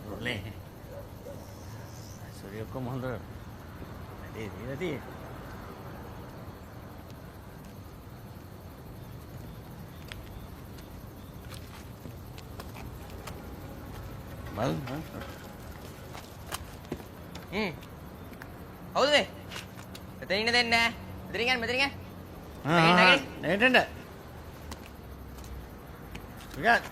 Boleh. Surya kau mohon tu. Nanti. Mal. How's it? Betul ni then. Betul kan? Nenda. Lihat.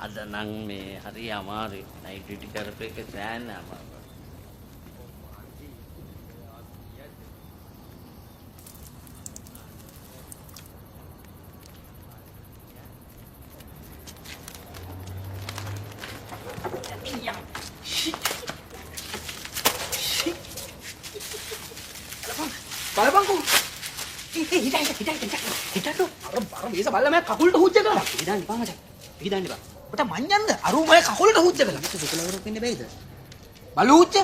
Ada nang me hari amari night duty karpe ke saan amar. බලපංකෝ. හිටට. අර මේස බලලා මම කකුලට හුච්ච කළා. පිටිදාන්න එපා මචං. පිටිදාන්න එපා. ඔට මඤ්ඤන්ද? අරු මම කකුලට හුච්ච කළා. මේක සුකලවරක් වෙන්න බෑද? බලු හුච්ච.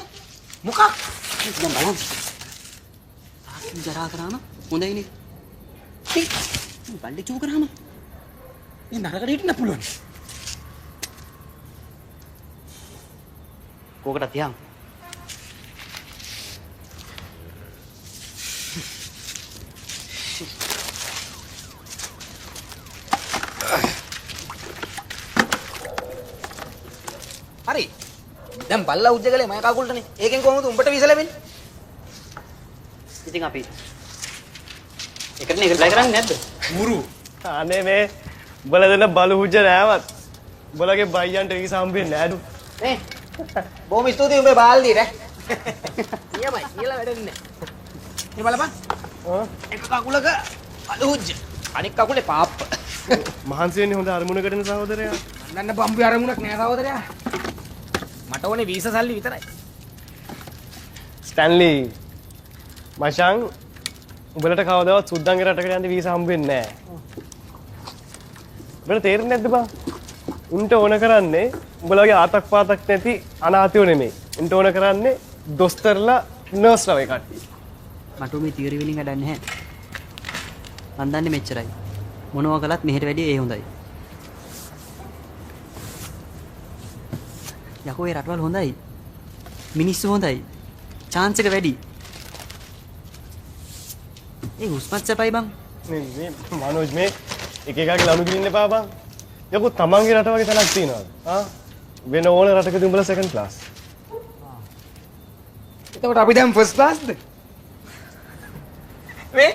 මොකක්? දැන් බලන්න. ආකින් ජරා කරාම හොඳයිනේ. බල්ලේ චූ කරාම. මේ නරකට හිටින්න පුළුවන්. කෝකට තියන්. හරි. දැන් බල්ලා උජ්ජගලේ මම කකුලටනේ. ඒකෙන් කොහොමද උඹට වීස ලැබෙන්නේ? ඉතින් අපි එකටනේ එක ප්ලයි කරන්නේ නැද්ද? මුරු. අනේ මේ උඹලා දෙන බලු හුජ්ජ නෑවත්. උඹලගේ බයියන්ට වීස හම්බෙන්නේ නෑඩු. නේ. බොහොම ස්තුතියි උඹේ බාල්දියට. නියමයි. කියලා වැඩන්නේ. මේ බලපන්. එක කකුලක බලු හුජ්ජ. අනික කකුලේ පාප්ප. මහන්සි වෙන්නේ හොඳ අරමුණකටනේ සහෝදරයා. නන්න බම්බි අරමුණක් නෑ සහෝදරයා. මට ඕනේ වීස සල්ලි විතරයි. ස්ටැන්ලි මචං උඹලට කවදාවත් සුද්දන්ගේ රටකට යන්න වීසා හම්බ වෙන්නේ නැහැ. උඹට තේරෙන්නේ නැද්ද බං? උන්ට ඕන කරන්නේ උඹලගේ ආතක් පාතක් නැති අනාථයෝ නෙමෙයි. උන්ට ඕන කරන්නේ දොස්තරලා නර්ස්ලා වගේ කට්ටිය. මට මේ තියරි වලින් වැඩක් නැහැ. මන් දන්නේ මෙච්චරයි. මොනවා කළත් මෙහෙට වැඩිය ඒ හොඳයි. යකෝ ඒ රටවල් හොඳයි. මිනිස්සු හොඳයි. chance එක වැඩි. ඒ හුස්මත් සැපයි බං. මේ මනෝජ් මේ එක එකගේ ලනු ගිලින්න එපා බං. යකෝ තමන්ගේ රට වගේ තැනක් තියනවාද? වෙන ඕන රටකදී උඹලා සෙකන්ඩ් ක්ලාස්. එතකොට අපි දැන් ෆස්ට් ක්ලාස්ද? මේ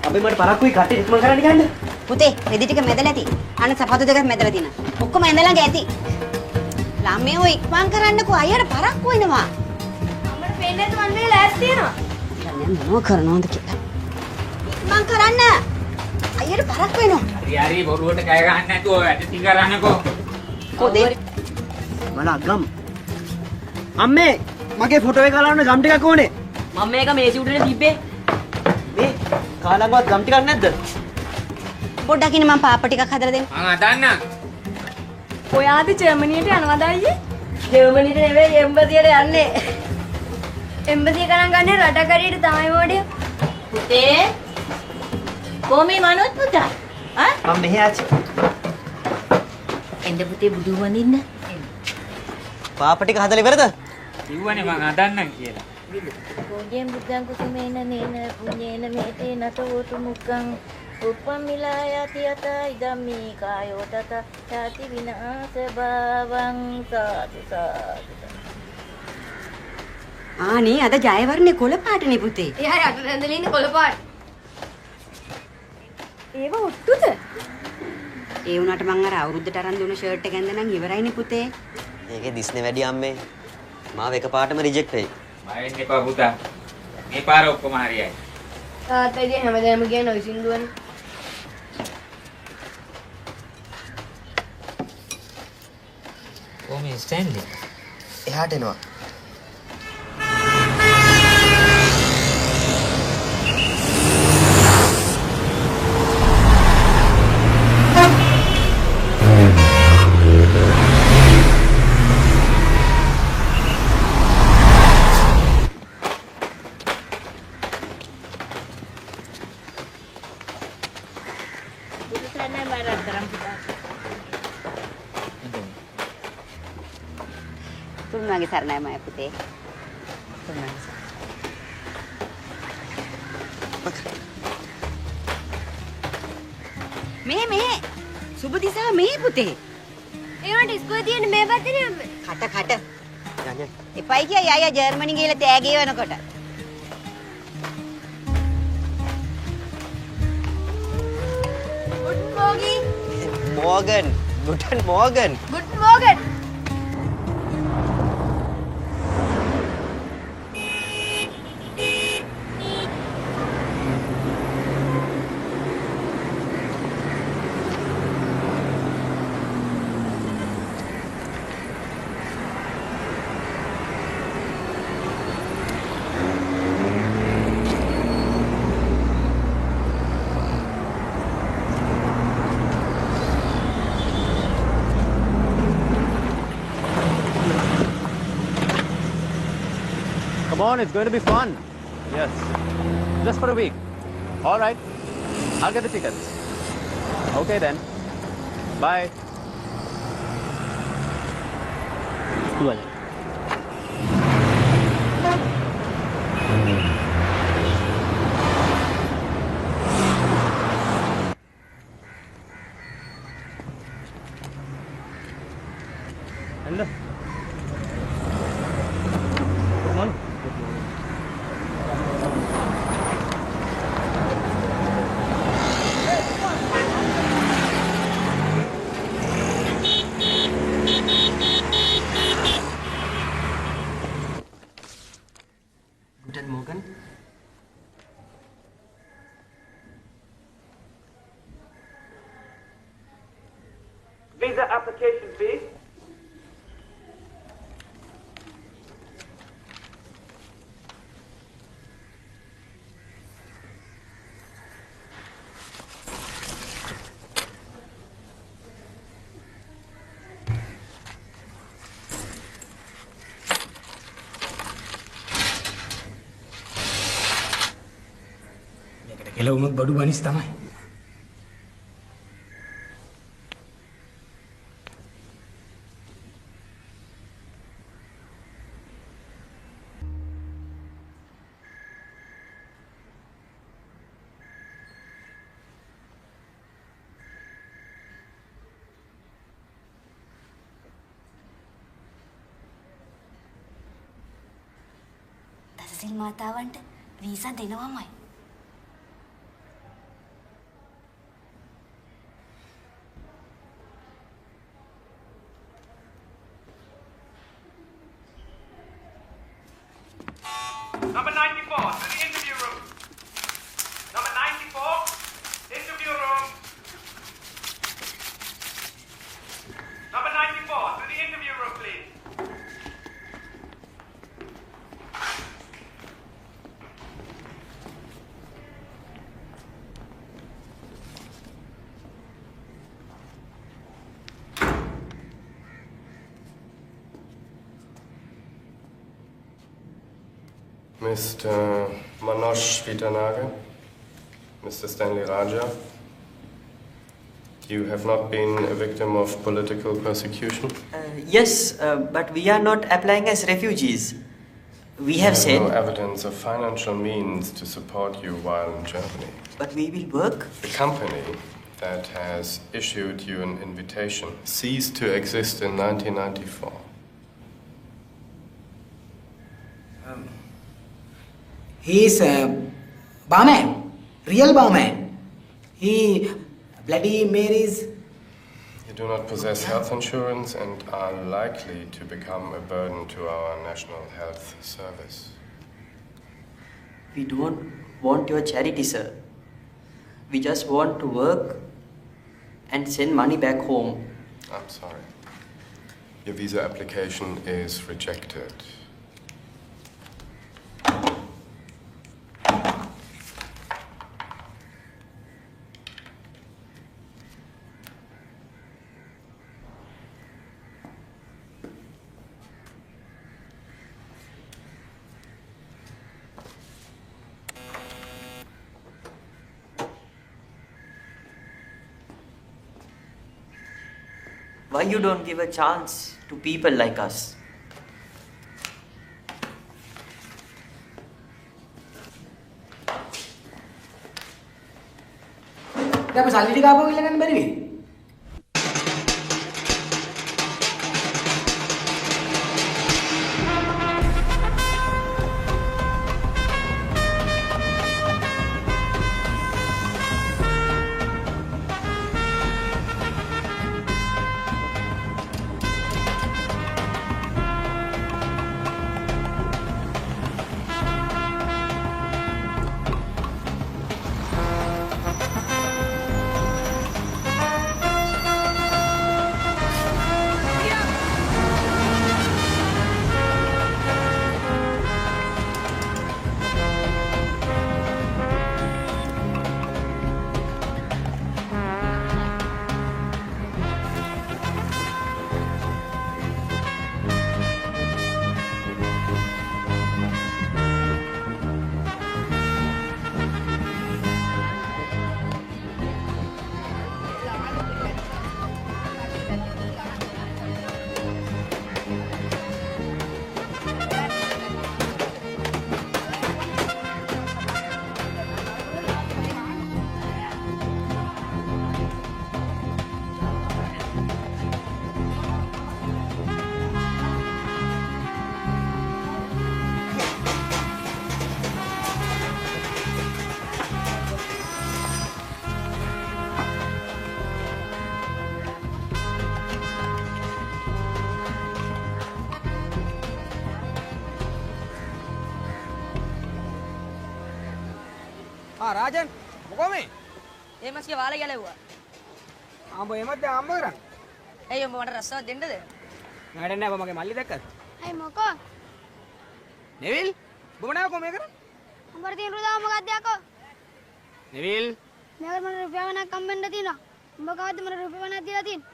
අපි මට පරක්කුයි කට්ටිය ඉක්මන් කරන්න ගන්න. පුතේ රෙදි ටික මැදලා ඇති. අන්න සපත්තු දෙකක් මැදලා තියෙනවා. ඔක්කොම ඇඳලා ඇති. ළමයෝ ඉක්මන් කරන්නකෝ අයියට පරක්කු වෙනවා. අපිට පේන්නේ නැද්ද මන්නේ ලෑස්ති තියෙනවා. දැන් මොනව කරනවද කියලා. ඉක්මන් කරන්න. අයියට පරක්කු වෙනවා. හරි බොරුවට කය ගන්න නැතුව ඇටි කරන්නකෝ. කොදේ බලන්න ගම්. අම්මේ මගේ ෆොටෝ එක ගලවන්න ගම් ටිකක් ඕනේ. මම මේක මේසි උඩනේ තිබ්බේ. මේ කාලංගවත් ගම් ටිකක් නැද්ද? පොඩ්ඩක් ඉන්න මම පාප ටිකක් හදලා දෙන්න. මං හදන්න. ඔයාද ජර්මනියට යනවද අයියේ? ජර්මනියට නෙවෙයි එම්බසියට යන්නේ. එම්බසිය ගණන් ගන්නේ රටක් හරියට තමයි මොඩිය. පුතේ කොහොමයි මනෝත් පුතා? මම මෙහෙ ආච්චි. එන්න පුතේ බුදු වඳින්න. පාප ටික හදලා ඉවරද? කිව්වනේ මං හදන්නම් කියලා. පූජෙන් බුද්ධං කුසුමේන නේන පුඤ්ඤේන මේතේ නතෝතු මුක්ඛං උප්පමිලා යති යත ඉදම්මේ කායෝ තත යති විනාශ භවං සාදු සාදු. ආනේ අද ජයවර්ණේ කොළ පාටනේ පුතේ. එයා යට රැඳලා ඉන්නේ කොළපාට. ඒව ඔට්ටුද? ඒ වුණාට මං අර අවුරුද්දට අරන් දුන්න ෂර්ට් එක ඇඳ නම් ඉවරයිනේ පුතේ. ඒකේ දිස්නේ වැඩි අම්මේ. මාව එකපාරටම රිජෙක්ට් වෙයි. බයෙන් එපා පුතා. මේ පාර ඔක්කොම හරියයි. තාත්තා ඉතින් හැමදාම කියන ඔය සින්දුවනේ. කොහොමද ස්ටැන්ලි? එහාට එනවා. තුන්වගේ සරණයි මගේ පුතේ. තුන්වගේ සරණයි. මෙහෙ සුබ දිසා මෙහෙ පුතේ. ඒවට ඉස්කෝලේ තියෙන මේ පැත්තේ නේ. කට. එපයි කියයි අයියා ජර්මනි ගිහලා තෑගි වෙනකොට. Good morning. Morgan. Guten Morgen. Good Morgan. Come on, it's going to be fun. Yes. Just for a week. All right. I'll get the tickets. Okay then. Bye. Hello. Come on. Guten Morgen. Visa application, please. එළවුනුත් බඩු බනිස් තමයි. දසසිල් මාතාවන්ට visa දෙනවමයි. Number 94, to the interview room. Number 94, interview room. Number 94, to the interview room, please. Mr. Manoj Vitanage, Mr. Stanley Raja, you have not been a victim of political persecution? Yes, but we are not applying as refugees. We have said... no evidence of financial means to support you while in Germany. But we will work. The company that has issued you an invitation ceased to exist in 1994. He is a barman, real barman. He bloody Marys. You do not possess health insurance and are likely to become a burden to our National Health Service. We don't want your charity, sir. We just want to work and send money back home. I'm sorry. Your visa application is rejected. Why you don't give a chance to people like us? දැන් අපි සල්ලි ටික ආපහු ඉල්ල ගන්න බැරි වෙයි. රාජන් මොකෝ මේ? ඒ මස්ගේ වාලේ ගැලෙව්වා. ආඹ එමත් දැන් ආඹ කරන්නේ. ඇයි උඹ මට රස්සාවක් දෙන්නද? නෑ නෑ මගේ මල්ලි දැක්කද? අය මොකෝ? නෙවිල් උඹ නෑ කො මේ කරන්නේ? උඹට තියෙන රුදාව මොකක්ද යකෝ? නෙවිල් මේකට මට රුපියල් ගණනක් හම්බෙන්න තියෙනවා. උඹ කවද්ද මට රුපියල් ගණනක් දීලා තියෙන්නේ?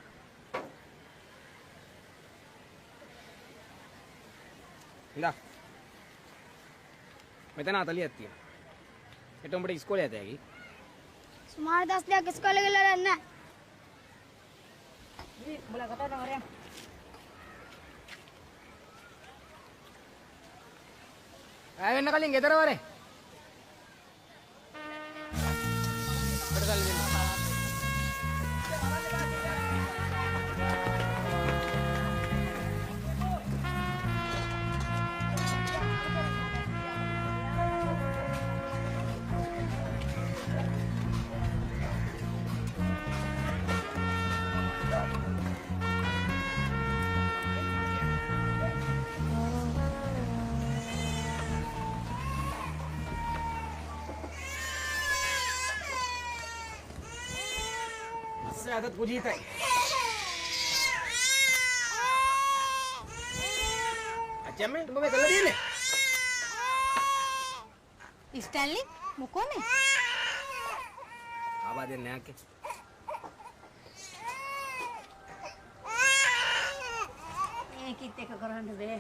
ඉඳා. මෙතන 40ක් තියෙනවා. ඒට උඹට ඉස්කෝලේ යත හැකි. සුමාර දස් දෙයක් ඉස්කෝලේ ගිහලා නැහැ. උඹලා කතා කරනවා. ආයෙ වෙන්න කලින් ගෙදර වරේ. අපිට සල්ලි දෙන්න. आदत बुझी था अच्छा मैं तुम्हें कलर दिए ने ස්ටැන්ලි මොකෝ මේ? आवाज देने आके ඒකිට එක කරන්න බෑ.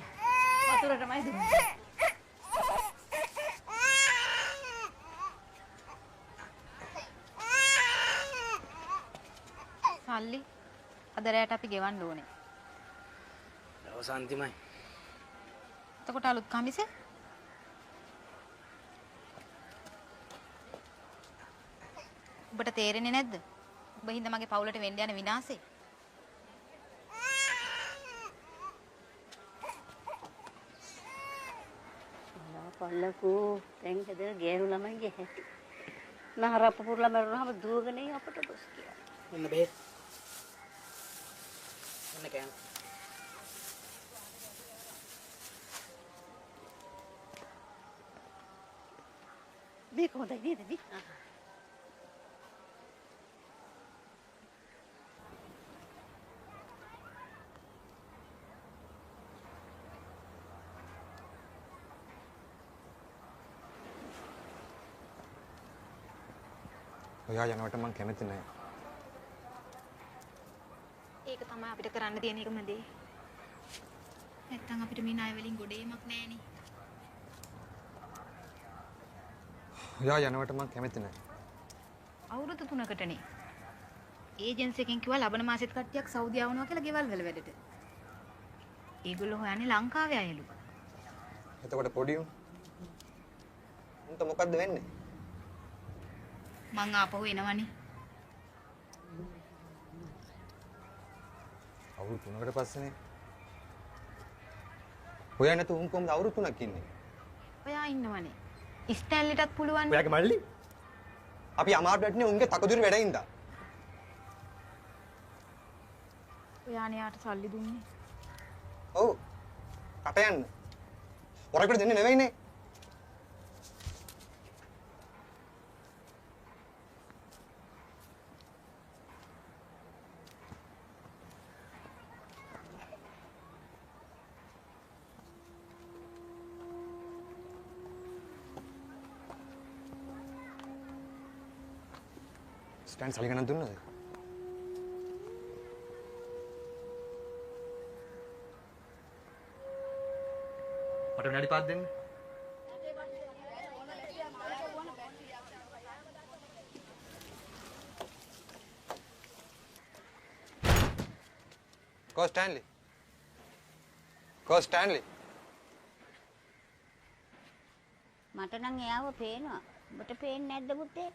වතුරටමයි දුන්නේ. සල්ලි අද රැට අපි ගෙවන්න ඕනේ. දවස් අන්තිමයි. එතකොට අලුත් කමිසේ ඔබට තේරෙන්නේ නැද්ද? ඔබ හින්දා මගේ පවුලට වෙන්න යන විනාශේ. පල්ලකෝ දැන් හෙද ගෑනු ළමයිගේ හැටි. නහරප්පුපුරලා මරුණාම දුවගෙන අපට දොස් කියලා. මෙන්න බෙහෙත්. මෙන්න කෑම. මේක හොඳයි නේද නේ? ඔයා යනවට මං කැමති නෑ. ඒක තමයි අපිට කරන්න තියෙන එකම දේ. නැත්තම් අපිට මේ ණය වලින් ගොඩේමක් නෑනේ. ඔයා යනවට මං කැමති නෑ. අවුරුදු 3කටනේ. ඒජන්සි එකෙන් කිව්වා ලබන මාසෙත් කට්ටියක් සෞදි ආවනවා කියලා ගෙවල් වල වැඩට. ඒගොල්ලෝ හොයන්නේ ලංකාවේ අයලු. එතකොට පොඩි උන්ට මොකද්ද වෙන්නේ? මං ආපහු එනවනේ. අවුරුදු 3කට පස්සේනේ. ඔයා නැතු උන් කොහොමද අවුරුදු 3ක් ඉන්නේ? ඔයා ඉන්නවනේ. ස්ටැන්ලිටත් පුළුවන්. ඔයාගේ මල්ලි? අපි අමාරු වැටෙන්නේ උන්ගේ තකදුරු වැඩින්දා. ඔයානේ යාට සල්ලි දුන්නේ. ඔව්. කට යන්න. ඔරකට දෙන්නේ නෙවෙයිනේ. ස්ටෑන් සල්ලි ගණන් දුන්නද? මට විනාඩි 5ක් දෙන්න. කෝ ස්ටෑන්ලි. මට නම් එයාව පේනවා. ඔබට පේන්නේ නැද්ද පුතේ?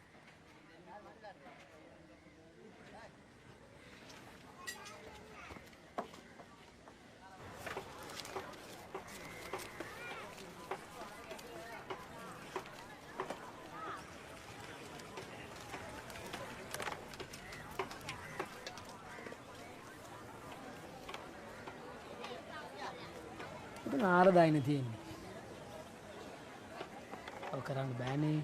ඉතින් 4000යිනේ තියෙන්නේ. ඔව් කරන්න බෑනේ.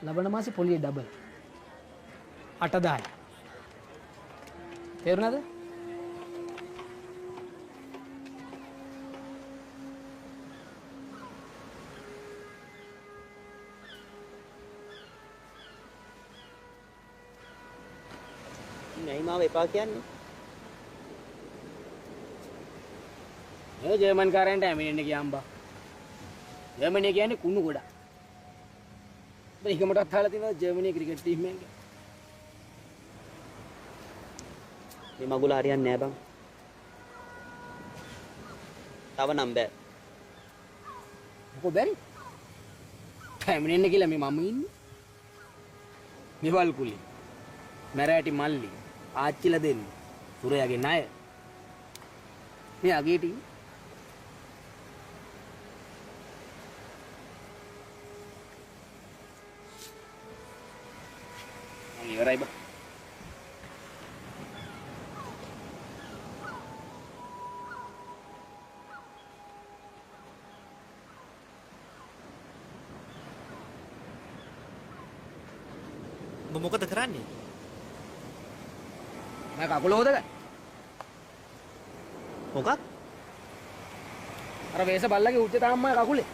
ලබන මාසේ පොලියේ ඩබල් 8000යි. තේරුණාද? නෑ මාව එපා කියන්නේ. ඒ ජර්මන් කාරයන්ට ඇමිනෙන්න ගියාම් බා. ජර්මනිය කියන්නේ කුණු ගොඩක්. ඒකමටත් අහලා තියෙනවා ජර්මනිය ක්‍රිකට් ටීම් එකේ. මේ මගුල හරියන්නේ නෑ බං. තව නම් බෑ. මොකෝ බැරි? ඇමිනෙන්න කියලා මේ මම ඉන්නේ. මෙවල් කුලි. මැරෑටි මල්ලි. ආච්චිලා දෙන්න. සුරයාගේ ණය. මේ අගේ ටීම් ඉවරයි බා. ඔබ මොකද කරන්නේ? මම කකුල හොදගන්න. මොකක්? අර වේස බල්ලගේ උච්ච තාම්මයි කකුලේ.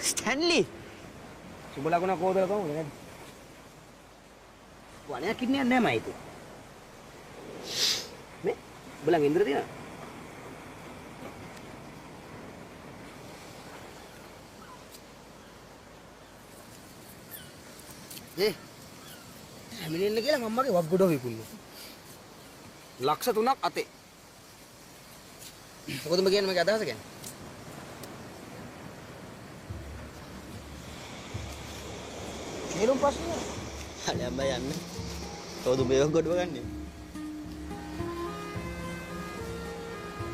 ස්ටැන්ලි. සුබ ලකුණක් හොදලා කොහොමද නේද? වණයක් කින්නේ නැහැ මයිත්. මේ බලන් ඉන්ද්‍ර දිනා. හැමිනෙන්න කියලා මම්මගේ වග්ගොඩ විකුණු. ලක්ෂ 3ක් අතේ. මොකද මම කියන්නේ මගේ අදහස කියන්නේ? මේලුම් ප්‍රශ්නය. හරි අම්මා යන්න. තවද මේව ගොඩව ගන්නේ.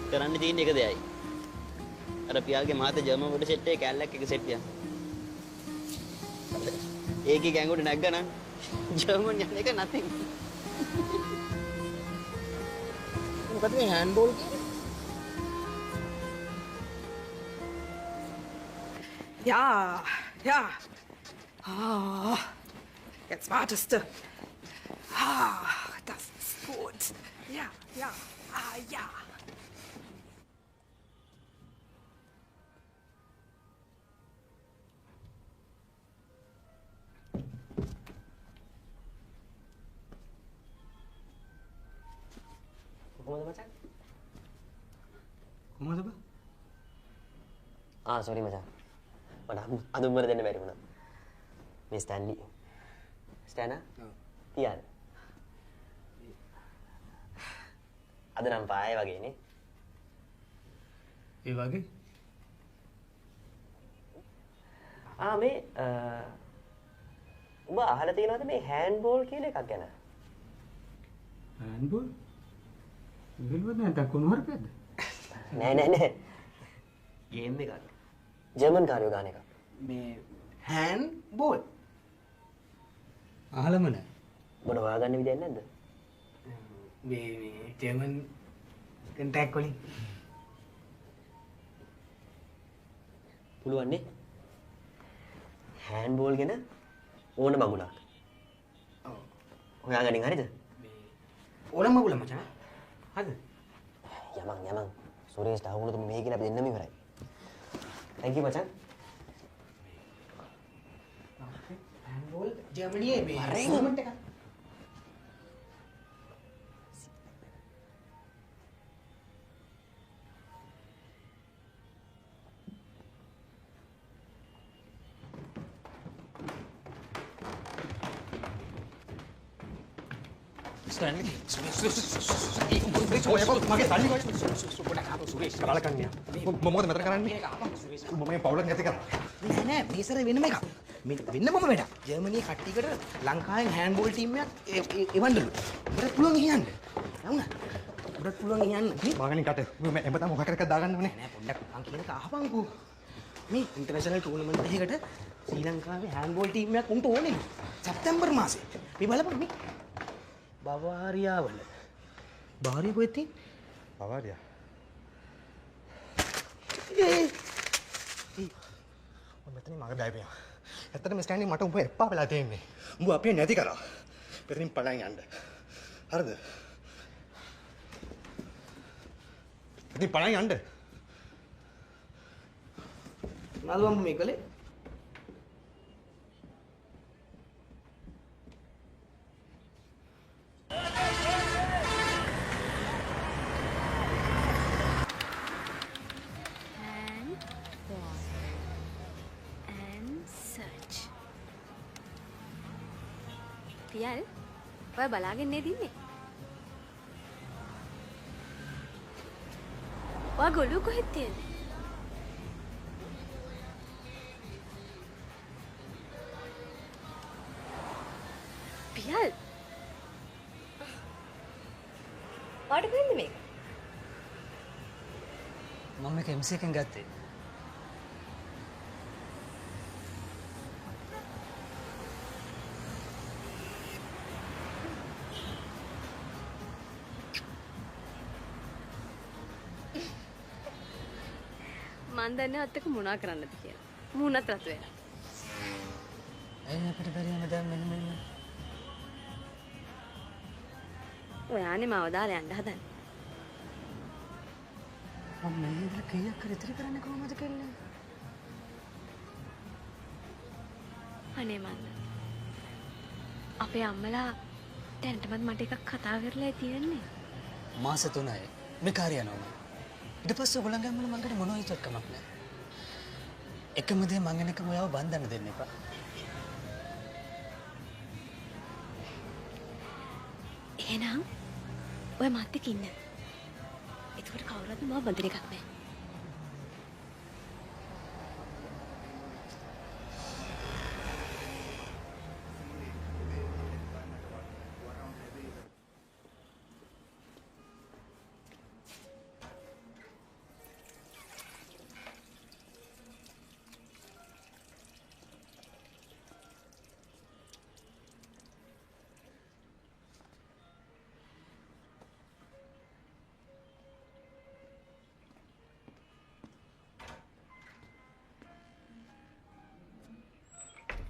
කරන්න තියෙන එක දෙයයි. අර පියාගේ මාත ජර්මන් වල සෙට් එකේ කැලලක් එක සෙට් එක. ඒකේ ගෑඟුඩ නැග්ගනම් ජර්මන් යන එක nothing. මොකද මේ හෑන්ඩ්බෝල් කියන්නේ? Ja. Ah, jetzt wartest du. Ah, das ist gut. Ja. Ah, ja. කොහොමද මචං? කොහොමද බා? සෝරි මචං. මට අඳුම්බර දෙන්න බැරි වුණා. මේ ස්ටැන්ලි. ස්ටෑනා? ඔව්. තියාද? අද නම් පායේ වගේනේ. ඒ වගේ? මේ ඔබ අහලා තියෙනවද මේ හෑන්ඩ්බෝල් කියලා එකක් ගැන? හෑන්ඩ්බෝල්? බැලුවද නැත්නම් කුණු හරපෙද්ද? නෑ. ගේම් එකක්. ජර්මන් කාර්යෝ ගාන එකක්. මේ හෑන්ඩ් බෝල්. අහලම නෑ. මොන හොයාගන්න විදියක් නැද්ද? මේ ජර්මන් කන්ටැක්ට් වලින් පුළුවන් නේ. හෑන්ඩ් බෝල් ගැන ඕන මගුලක්. ඔව්. හොයාගනින් හරිද? ඕන මගුල මචං. හරිද? යමන්. සුරේෂ්ට අහුනොත් මේ කියලා අපි දෙන්නම ඉවරයි. Thank you මචං. හෑන්ඩ් බෝල් ජර්මනියේ මේ ටූර්නමන්ට් එකක්. ස්ටැන්ලි මොකද මෙතන කරන්නේ? මම පවුලක් නැති කරා. නෑ මේසර වෙනම එකක්. වෙන්නම වැඩක්. ජර්මනියේ කට්ටියකට ලංකාවෙන් හෑන්ඩ් බෝල් ටීම් එකක් එවන්නලු. උඹට පුළුවන් කියන්න. වුණා. උඹට පුළුවන් කියන්න. මාගනින් කට මම එඹතම මොකක් කරකක් දාගන්න ඕනේ. නෑ පොඩ්ඩක් මං කියන එක අහපන්කෝ. මේ ඉන්ටර්නැෂනල් ටූර්නමන්ට් එකකට ශ්‍රී ලංකාවේ හෑන්ඩ් බෝල් ටීම් එකක් උන්ට ඕනේ. සැප්තැම්බර් මාසේ. මේ බලපන් මේ බවාරියාවල. බවාරිය කොහෙද තියෙන්නේ? බවාරියා. මෙතනින් මග බෑපියා. ඇත්තටම ස්ටෑන්ලි මට උඹ එපා වෙලා තියෙන්නේ. උඹ අපේ නැති කරා. මෙතනින් පලයන් යන්න. හරිද? ඉතින් පලයන් යන්න. නළුවම්බ මේ කලේ පියල් ඔය බලාගෙන නේද ඉන්නේ? ඔය ගොළු කොහෙද තියෙන්නේ? පියල් ඔයාට කොහෙන්ද මේක? මම මේක MC එකෙන් ගත්තේ. මන් දන්නේ අත්තක මොනා කරන්නද කියලා. මූණත් රත් වෙලා. ඇයි අපිට බැරිම දැන් මෙන්න ඔයානේ මාව දාලා යන්න හදන්නේ. මම මේක කීයක් කර ඉතිරි කරන්නේ කොහොමද කියලා? අනේ මන්ද. අපේ අම්මලා දැනටමත් මට එකක් කතා කරලා තියෙන්නේ. මාස 3යි මේ කාර්ය යනවා. ඊට පස්සේ ඔයගොල්ලන්ගේ අම්මලා මංගට මොනවද හිතුවත් කමක් නැහැ. එකම දේ මං එනකම ඔයාව බන්ධන්න දෙන්න එපා. එහෙනම් ඔය මාත් එක්ක ඉන්න. ඒකට කවුරුත් මාව බඳින එකක් නැහැ.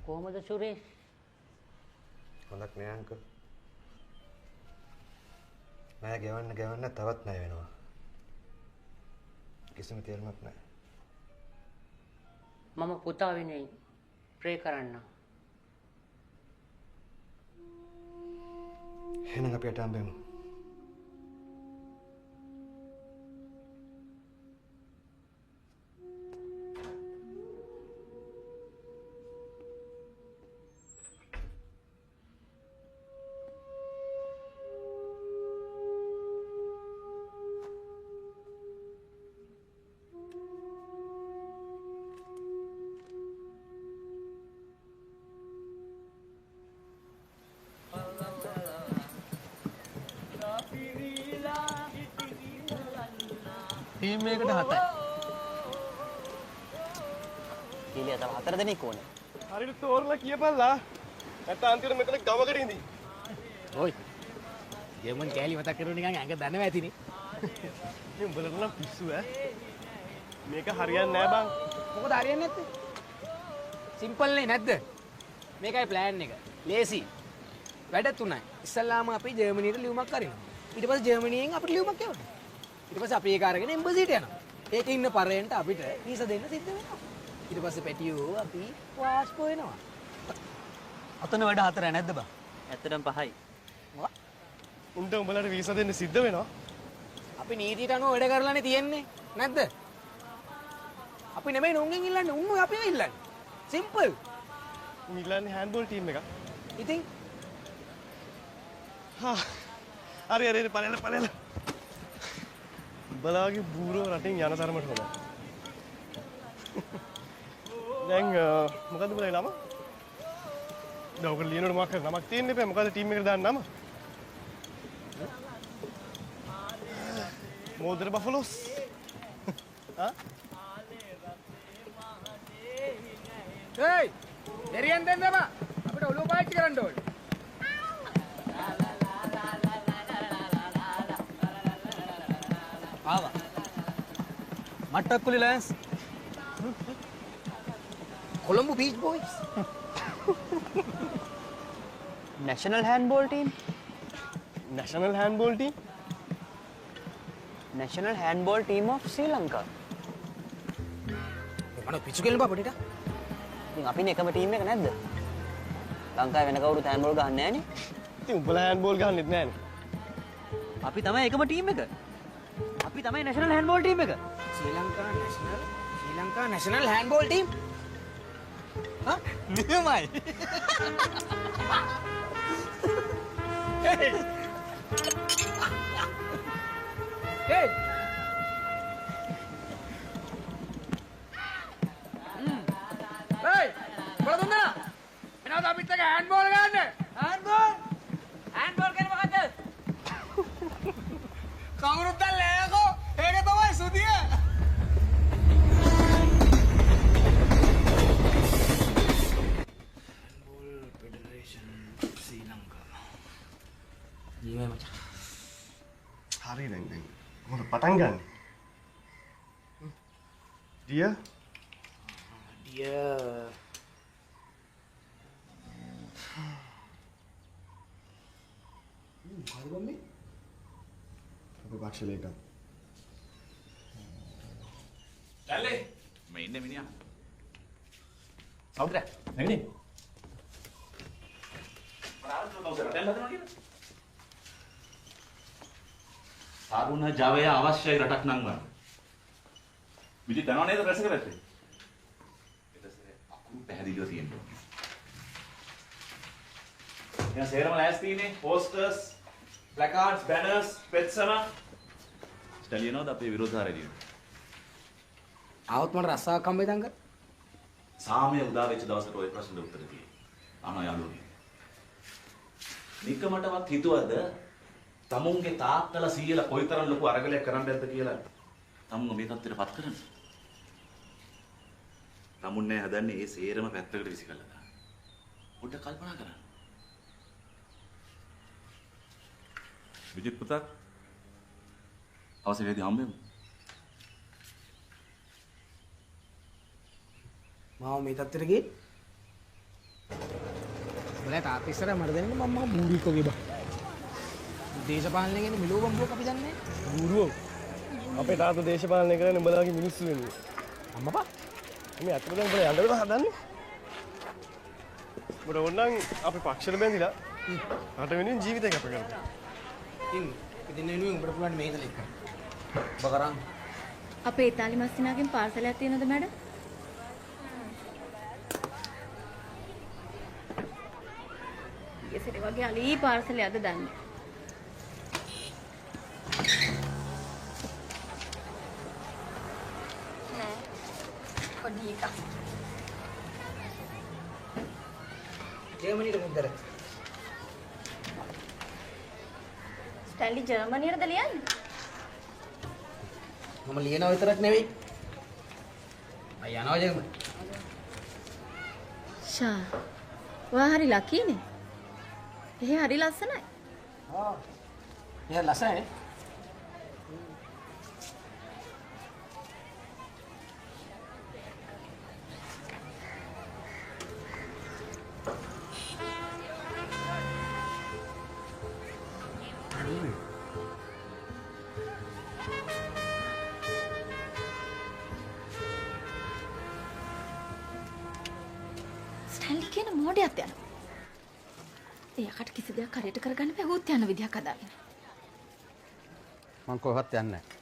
කොහොමද සුරේෂ්? හොඳක් නෑ අංකල්. ණය ගෙවන්න තවත් ණය වෙනවා. කිසිම තේරුමක් නෑ. මම පුතා වෙනුවෙන් ප්‍රේ කරන්න. එහෙනම් අපි යට හම්බෙමු. ටීම් එකකට 7යි. කීලිය තව 4 දෙනෙක් ඕනේ. හරියට තෝරලා කියපල්ලා. නැත්නම් අන්තිමට මෙතන ගමකට ඉඳි. ඔයි. ජර්මන් කෑලි මතක් කරුවා නිකන් ඇඟ දනවා ඇතිනේ. මේ උඹලට නම් පිස්සු ඈ. මේක හරියන්නේ නෑ බං. මොකද හරියන්නේ නැත්තේ? සිම්පල් නේ නැද්ද? මේකයි ප්ලෑන් එක. ලේසි. වැඩ තුනයි. ඉස්සල්ලාම අපි ජර්මනියට ලියුමක් අරිනවා. ඊට පස්සේ ජර්මනියෙන් අපිට ලියුමක් එවනවා. ඊට පස්සේ අපි ඒක අරගෙන එම්බසිට යනවා. ඒකේ ඉන්න පරේන්ට අපිට වීසා දෙන්න සිද්ධ වෙනවා. ඊට පස්සේ පැටියෝ අපි වාස්කෝ වෙනවා. අතන වැඩ 4 නැද්ද බං? ඇත්තටම 5යි. උන්ට උඹලට වීසා දෙන්න සිද්ධ වෙනවා. අපි නීතියට අනුව වැඩ කරලානේ තියෙන්නේ. නැද්ද? අපි නෙමෙයි නෝන්ගෙන් ඉල්ලන්නේ. උන්නුයි අපිව ඉල්ලන්නේ. සිම්පල්. මිලන් හෑන්ඩ්බෝල් ටීම් එක. ඉතින් හරි පලයල. උඹලාගේ බූරෝ රටින් යන තරමට හොඳයි. දැන් මොකද්ද උඹලගේ නම? දැන් ඔක ලියනකොට මොකක් හරි නමක් තියෙන්න එපා. මොකද්ද ටීම් එකට දාන්න නම? මෝදර බෆලෝස්. ඒයි! දෙරියන් දෙන්න බා. අපිට ඔළුව පාවිච්චි කරන්න ඕනේ. ආවා. Mattakkuliya lions. Colombo beach boys. National handball team. National handball team? National handball team of Sri Lanka. මම පිච්චු කෙල්ල බපටිට. ඉතින් අපිනේ එකම ටීම් එක නැද්ද? ලංකාවේ වෙන කවුරුත් handball ගහන්නේ නැහනේ. ඉතින් උඹලා handball ගහන්නෙත් නැහනේ. අපි තමයි එකම ටීම් එක. අපි තමයි national handball team එක. ශ්‍රී ලංකා national handball team. හා? නියමයි. Hey! Hey! Hey! මොකද දුන්නා? එනවාද අපිත් එක හෑන්ඩ්බෝල් ගන්න? හෑන්ඩ්බෝල්? හෑන්ඩ්බෝල් කියන්නේ මොකද්ද? කවුරුත් දැල්ලේකෝ. ඒක තමයි සුදිය. හෑන්ඩ්බෝල් ෆෙඩරේෂන් ශ්‍රී ලංකා. ජීවයි මචං. හරි දැන් කොහොමද පටන් ගන්න? Dear මොකද ගොන්නේ? අපේ පක්ෂලේක. දැල්ලේ මේ ඉන්නේ මිනිහා. සෞද්‍ර නැගිටින්. මොනවාද සෞද්‍ර දැන් හදනවා කියලා? තරුණ ජවය අවශ්‍යයි රටක් නම් වань. විදි දනව නේද රැස් කරන්නේ? ඊටසේ අකුරු පැහැදිලිව තියෙනවා. එයා සේරම ලෑස්තිනේ posters, placards, banners, පෙත්සම. ස්ටලියනෝද අපේ විරෝධාරයදී. ආවොත් මට රස්සාවක් හම්බෙයිද අංකල්? සාමය උදා වෙච්ච දවසට ওই ප්‍රශ්නෙට උත්තර දෙයි. අනෝ යාළුවනේ. නිකමටවත් හිතුවද තමුන්ගේ තාත්තලා සීයලා කොයිතරම් ලොකු අරගලයක් කරන්න ඇද්ද කියලා තමුන් මේ තත්ත්වයට පත් කරන්න. තමුන් නෑ හදන්නේ ඒ සේරම පැත්තකට විසි කළා දාන්න. පොඩ්ඩක් කල්පනා කරන්න. විජිත් පුතා අවශ්‍ය වේදී හම්බෙමු. මාව මේ තත්ත්වෙට ගියේ. බලලා තාත්තා ඉස්සර මට දෙන්නේ මම බූරුවෙක් වගේ බා. දේශපාලනය ගැන මිලෝ බම්බුවක් අපි දන්නේ නැහැ. බූරුවෝ. අපේ තාත්තා දේශපාලනය කරන්නේ උඹලාගේ මිනිස්සු වෙනුවෙන්. අම්මපා මේ අතට දැන් උඹලා යන්නද හදන්නේ? උඹට ඕනනම් අපි පක්ෂල බැඳිලා රට වෙනුවෙන් ජීවිතය කැප කරමු. ඉතින් වෙනුවෙන් උඹට පුළුවන් මේ ඉඳලා එක්ක. ඔබ කරන්. අපේ ඉතාලි මස්තිනාගෙන් පාර්සලයක් තියෙනවද මැඩම්? ඊයේසෙට වගේ අලී පාර්සලයක්ද දන්නේ. නෑ. පොඩි එකක්. ජර්මනියට මුද්දර. ස්ටැන්ලි ජර්මනියටද ලියන්නේ? මම ලියනවා විතරක් නෙවෙයි. මම යනවා ජගම. ෂා. වා හරි ලකීනේ. එහෙ හරි ලස්සනයි. එයා ලස්සනයි. ස්ටැන්ලි කියන මෝඩයත් යනවා. එයාට කිසි දෙයක් කරේට කරගන්න බැහැ. ඌත් යන විදියක් හදාගෙන. මං කොහෙවත් යන්නේ නැහැ.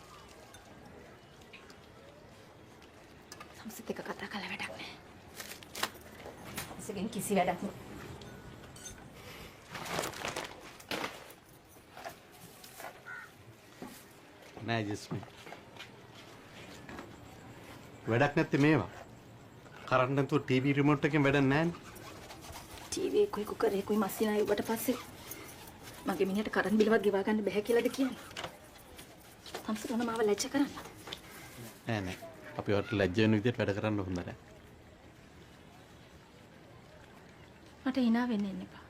සම්සිත එක කතා කරලා වැඩක් නැහැ. ඉතින් කිසි වැඩක් නෑ. නෑ ජස්මි. වැඩක් නැත්තේ මේවා. කරන්ට් නැතුව ටීවී රිමෝට් එකෙන් වැඩක් නෑනේ. ටීවී එකයි කුකර් එකයි මැෂින් ආයෙ උඩට පස්සේ මගේ මිනිහට කරන්ට් බිලවත් ගෙවා ගන්න බැහැ කියලාද කියන්නේ? සම්සිත උන මාව ලැජ්ජ කරන්නද? නෑ නෑ. අපි වට ලැජ්ජ වෙන විදිහට වැඩ කරන්න හොඳ නෑ. මට hina වෙන්න එන්න එපා.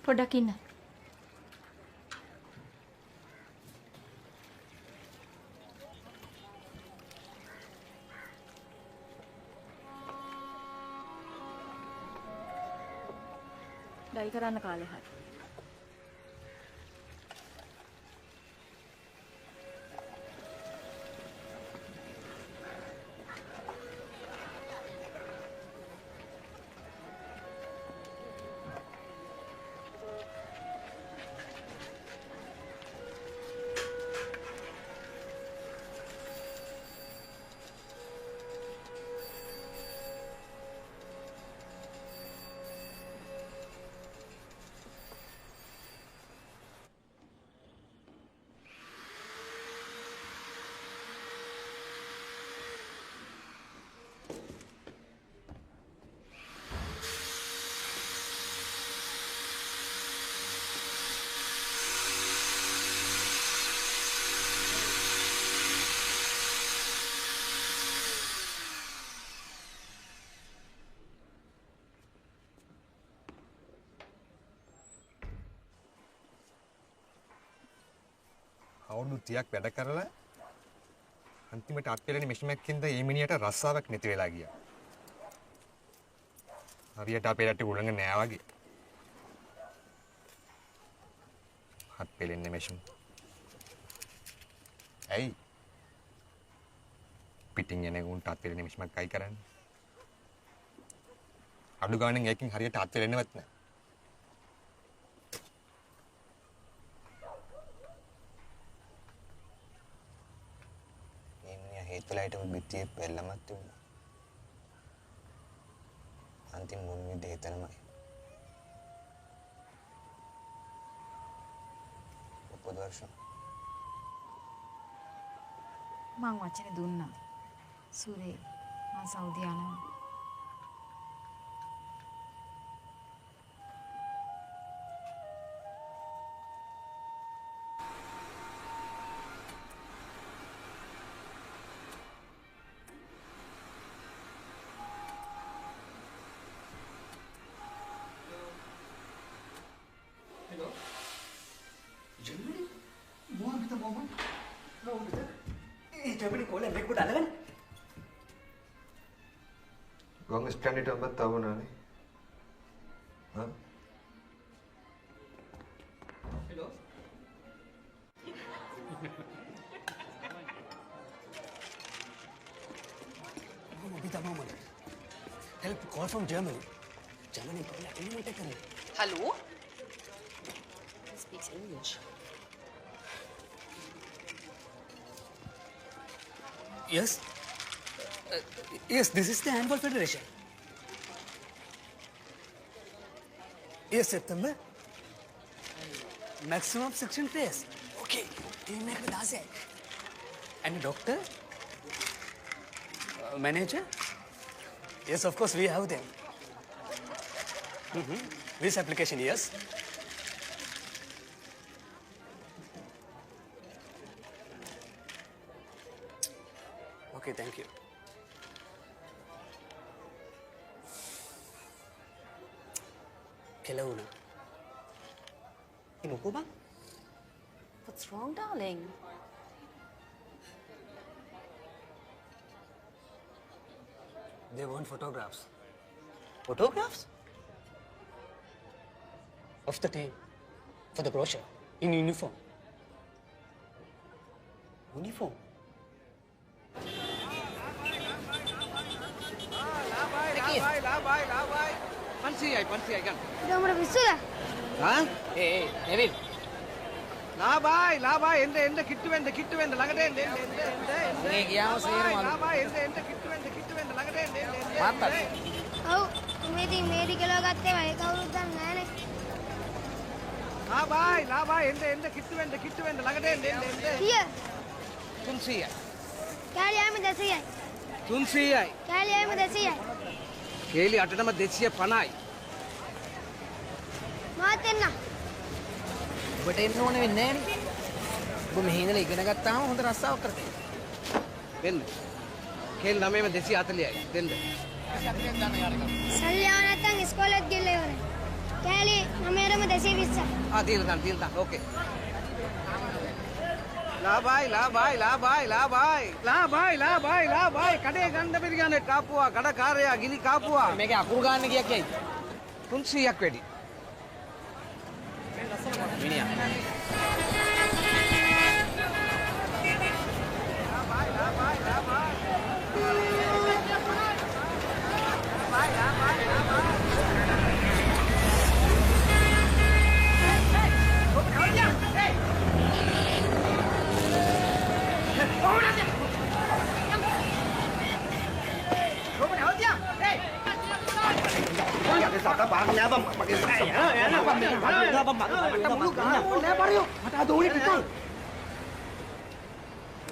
පොඩ්ඩක් ඉන්න. ඩයි කරන්න කාලේ හරි. අවුරුදු 30ක් වැඩ කරලා අන්තිමට අත්පෙලෙන මෙෂිමැක්කින්ද මේ මිනිහට රස්සාවක් නැති වෙලා ගියා. හරියට අපේ රටේ උලංග නෑ වගේ. අත්පෙලෙන්නේ මෙෂින්. ඇයි? පිටින් එන උන්ට අත්පෙලෙන මෙෂිමක් කයි කරන්නේ? අඩු ගානෙන් එකකින් හරියට අත්පෙලෙන්නවත් නෑ. හිතලයිට බිත්තියේ පෙල්ලමක් තිබුණා. අන්තිම මොන විදිහේ හිතනමයි. පොඩ වර්ෂ. මං වචනේ දුන්නා. සූරේ මං සෞදි යනවා. ගොංග ස්ටෑන්ඩිට ඔබ තවුණානේ. හා? Hello. Mama, help call from Germany. Germany, Hello? He speaks English. Yes. Yes, this is the Handball Federation. Yes, September. Maximum section test. Okay. Team make the dance. And doctor? Manager? Yes, of course, we have them. This application, yes. Okay, thank you. Kelawuna. Moko bang? What's wrong, darling? They want photographs. Photographs? Of the team. For the brochure. In uniform. Uniform? ලාබයි 500යි ගන්න. ඉතින් මට විශ්සුද? ආ? ඒ Neville. ලාබයි එන්න කිට්ටු වෙන්න ළඟට එන්න. මේ ගියාම සේරම ලාබයි එන්න කිට්ටු වෙන්න ළඟට එන්න. මාත්තත්. ඔව්. මේ ඉතින් මේදි කියලා ගත්තේ මම කවුරුත් දන්නේ නැහනේ. ලාබයි එන්න කිට්ටු වෙන්න ළඟට එන්න. කීය? 300යි. කෑලියම 200යි. 300යි. කෑලියම 200යි. කේලි 8ටම 250යි. මාත් එන්න. ඔබට එන්න ඕනේ වෙන්නේ නැහැ නේ. ඔබ මෙහි ඉඳලා ඉගෙන ගත්තාම හොඳ රස්සාවක් කරතේ. දෙන්න. කේලි 9ම 240යි. දෙන්න. සල්ලි ආව නැත්තම් ඉස්කෝලේත් ගිහලා ඉවරයි. කෑලි 9ටම 220යි. ආ දීලා ගන්න. ඕකේ. ලාබයි කඩේ ගන්න බැරි ගන්නේ කාපුවා කඩකාරයා ගිනි කාපුවා මේකේ අකුරු ගන්න කියක් යයි 300ක් වැඩි මිනිහා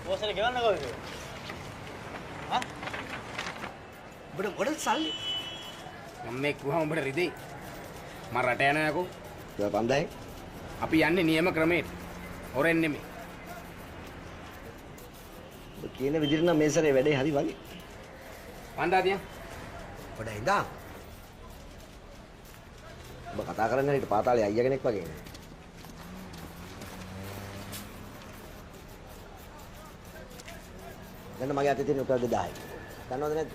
බෝසනේ ගෙවන්නකෝ ඒක. හා? ඔබට මොඩල් සල්ලි? මම මේ කිව්වම ඔබට රිදෙයි. මම රට යනවා යකෝ. ඒක පන්දයි. අපි යන්නේ නියම ක්‍රමයට. හොරෙන් නෙමෙයි. ඔබ කියන විදිහට නම් මේ සැරේ වැඩේ හරි වගේ. පන්දාදියා. ඔබ ඉඳා. ඔබ කතා කරන්නේ හිට පාතාලේ අයියා කෙනෙක් වගේ නේ. දැන් මගේ අතේ තියෙන රුපියල් 2000යි. දන්නවද නැද්ද?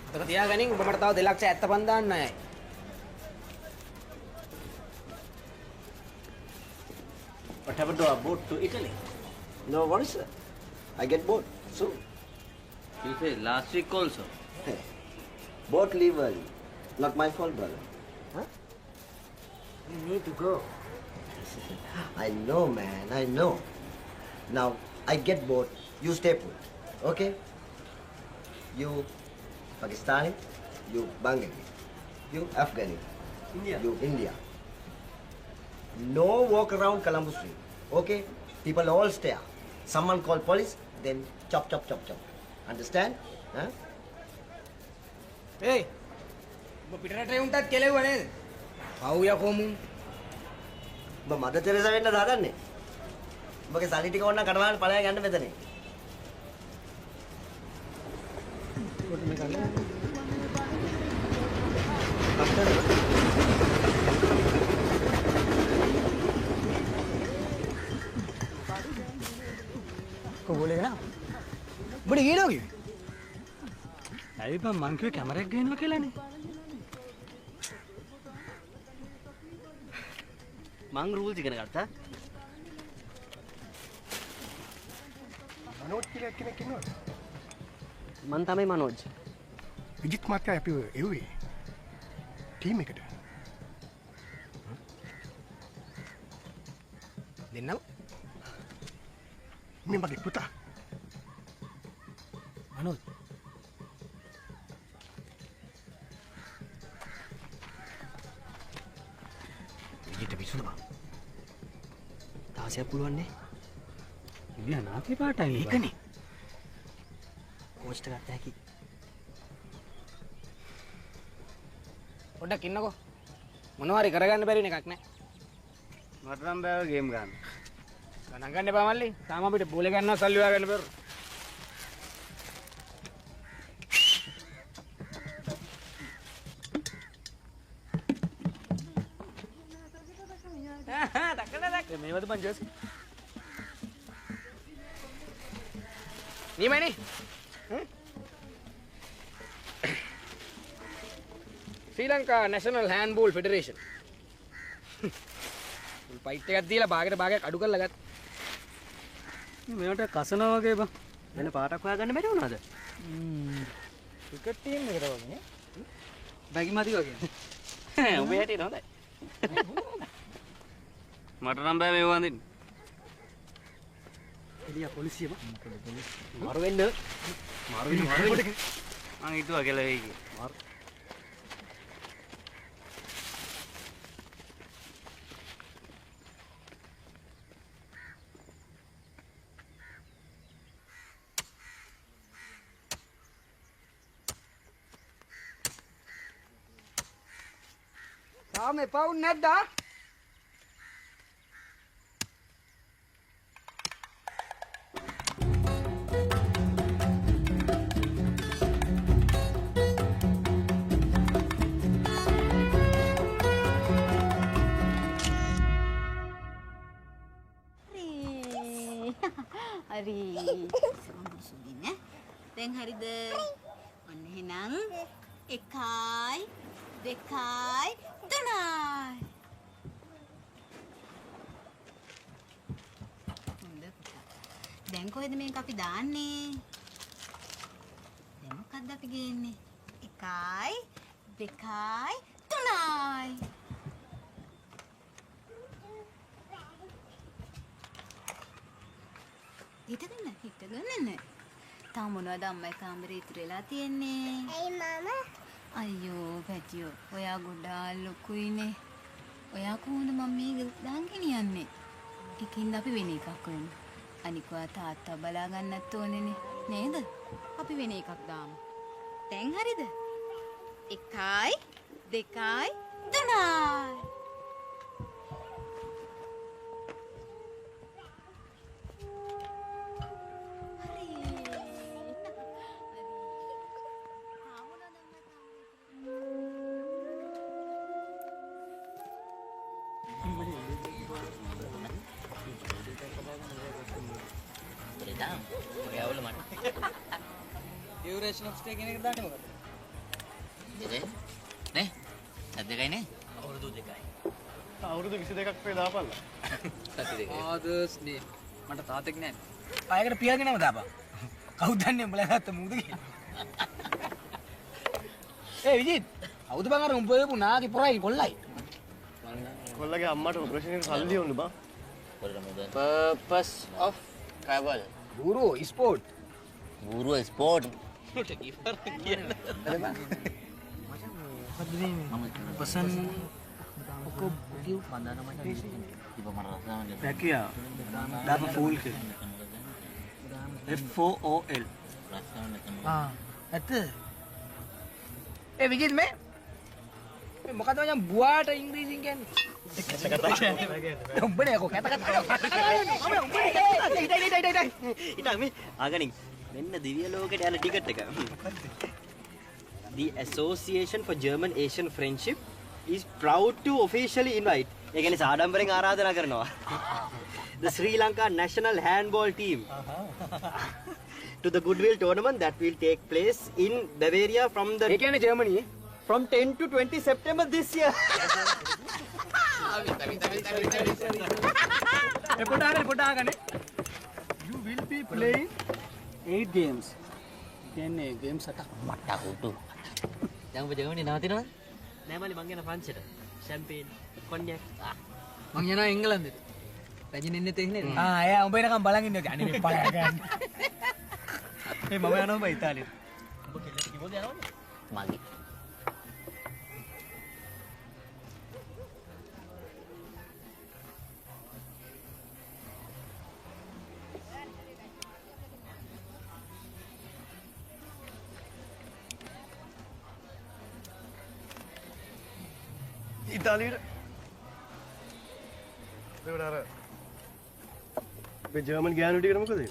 ඔතන තියාගනින් ඔබ මට තව 2,75,000යි. What happened to our boat to Italy? No worries, sir. I get boat soon. You say last week also. Boat leave early. Not my fault, brother. Huh? You need to go. I know, man. I know. Now, I get boat. You stay put. Okay? You Pakistani. You Bengali. You Afghani. India. You India. No walk around Colombo Street. Okay? People all stare. Someone call police, then chop, chop, chop, chop. Understand? Huh? Hey! ඔබ පිටරට උන්ටත් කෙලෙව්ව නේද? පව් යකෝමු. ඔබ මද තෙරේසා වෙන්න දාගන්නේ. ඔබගේ සල්ලි ටික ඕන කඩවාගෙන පළයන් යන්න මෙතනේ. को बोलेगा ना बड़ी हीट होगी अरे बा मन के कैमरा गेन लो केला नहीं මං රූල්ස් ඉගෙන ගත්තා. මනෝජ් කියලා කෙනෙක් ඉන්නවද? මං තමයි මනෝජ්. විජිත් මාත්‍යා අපි එව්වේ ටීම් එකට. දෙන්නව? මේ මගේ පුතා. मनोज විජිට විසුණා. තාසයක් පුළුවන් නේ? ඉන්න නාති පාටයි ඒකනේ. කෝච්ට ගත්ත හැකි. පොඩ්ඩක් ඉන්නකෝ. මොනවා හරි කරගන්න බැරි එකක් නෑ. මට නම් බෑ ගේම් ගන්න. ගණන් ගන්න එපා මල්ලි. තාම අපිට බෝලේ ගන්නවා සල්ලි හොයා ගන්න බැරුව. මේවද මං ජෝසි? නියමනේ. ශ්‍රී ලංකා නැෂනල් හෑන්ඩ්බෝල් ෆෙඩරේෂන්. ෆයිට් එකක් දීලා භාගයට භාගයක් අඩු කරලා ගත්තා. මේවට කසනවා වගේ බං. වෙන පාටක් හොයාගන්න බැරි වුණාද? ක්‍රිකට් ටීම් එකට වගේ. බැගි මදි වගේ. ඔබේ හැටියට හොඳයි. මට නම් බෑ මේව වඳින්න. එළිය පොලිසිය බං. මාරු වෙන්න. මං හිතුවා කියලා වෙයි කියලා. තාම එපා වුනේ නැද්දා? හරි. සුදින. දැන් හරිද? ඔන්න එහෙනම් 1යි 2යි 3යි. හොඳ පුතා. දැන් කොහෙද මේක අපි දාන්නේ? දැන් මොකක්ද අපි ගේන්නේ? 1යි 2යි 3යි. හිටගන්න. තාම මොනවද අම්මයි කාමරේ ඉතුරු වෙලා තියෙන්නේ? ඇයි මාමා? අයියෝ පැටියෝ, ඔයා ගොඩාක් ලොකුයිනේ. ඔයා කොහොමද මම මේක දාන් ගෙනියන්නේ? ඒකින්ද අපි වෙන එකක් කරමු. අනිකවා තාත්තා බලා ගන්නත් ඕනේනේ නේද? අපි වෙන එකක් දාමු. දැන් හරිද? 1යි 2යි 3යි. ඩියුරේෂන් ඔෆ් ස්ටේ කියන එක දාන්නේ මොකද? නේ? දෙකයි නේ? අවුරුදු 2යි. අවුරුදු 22ක් වේ දාපල්ලා. ආදර්ස් ඩේ. මට තාතෙක් නෑ. ආයකට පියාගෙනම දාපන්. කවුද දන්නේ උඹලා ගත්ත මූද කියලා. ඒ විජිත්, කවුද බං අර උඹේ පුනාගේ පොරයි කොල්ලයි. කොල්ලගේ අම්මට ඔපරේෂන් එක සල්ලි ඕනේ බං. Purpose of travel. Guru sport. Guru sport. Pesan cukup view පැකියා දාප ෆූල් එක FOOL ඇත්ත ඒ විජිත් මේ මොකද මචං බුවාට ඉංග්‍රීසියෙන් කියන්නේ උඹනේ කො කතා ඉතින් මේ ආගනින් මෙන්න දිව්‍ය ලෝකෙට යන ටිකට් එක. The Association for German Asian Friendship is proud to officially invite. ඒ කියන්නේ සාඩම්බරෙන් ආරාධනා කරනවා. The Sri Lanka national handball team to the goodwill tournament that will take place in Bavaria from the ඒ කියන්නේ Germany from 10 to 20 September this year. පොඩාගනේ You will be playing 8 games. කියන්නේ games 8ක් මට Hutu. දැන් ඔබ Germany නවතිනවද? නෑ මලි මං යන ෆ්‍රාන්සෙට. ෂැම්පේන් කොන්්‍යක්. මං යනවා එංගලන්තෙට. රජින් ඉන්නේ තේන්නේ. එයා උඹ එනකම් බලන් ඉන්න ඕක. අනේ මේ පලය ගන්න. මේ මම යනවා බයි ඉතාලියට. ඔබ කෙල්ලට කිව්වද යනවද? මගේ. ඉතාලියට එතකොට අර මේ ජර්මන් ගෑනු ටිකට මොකද?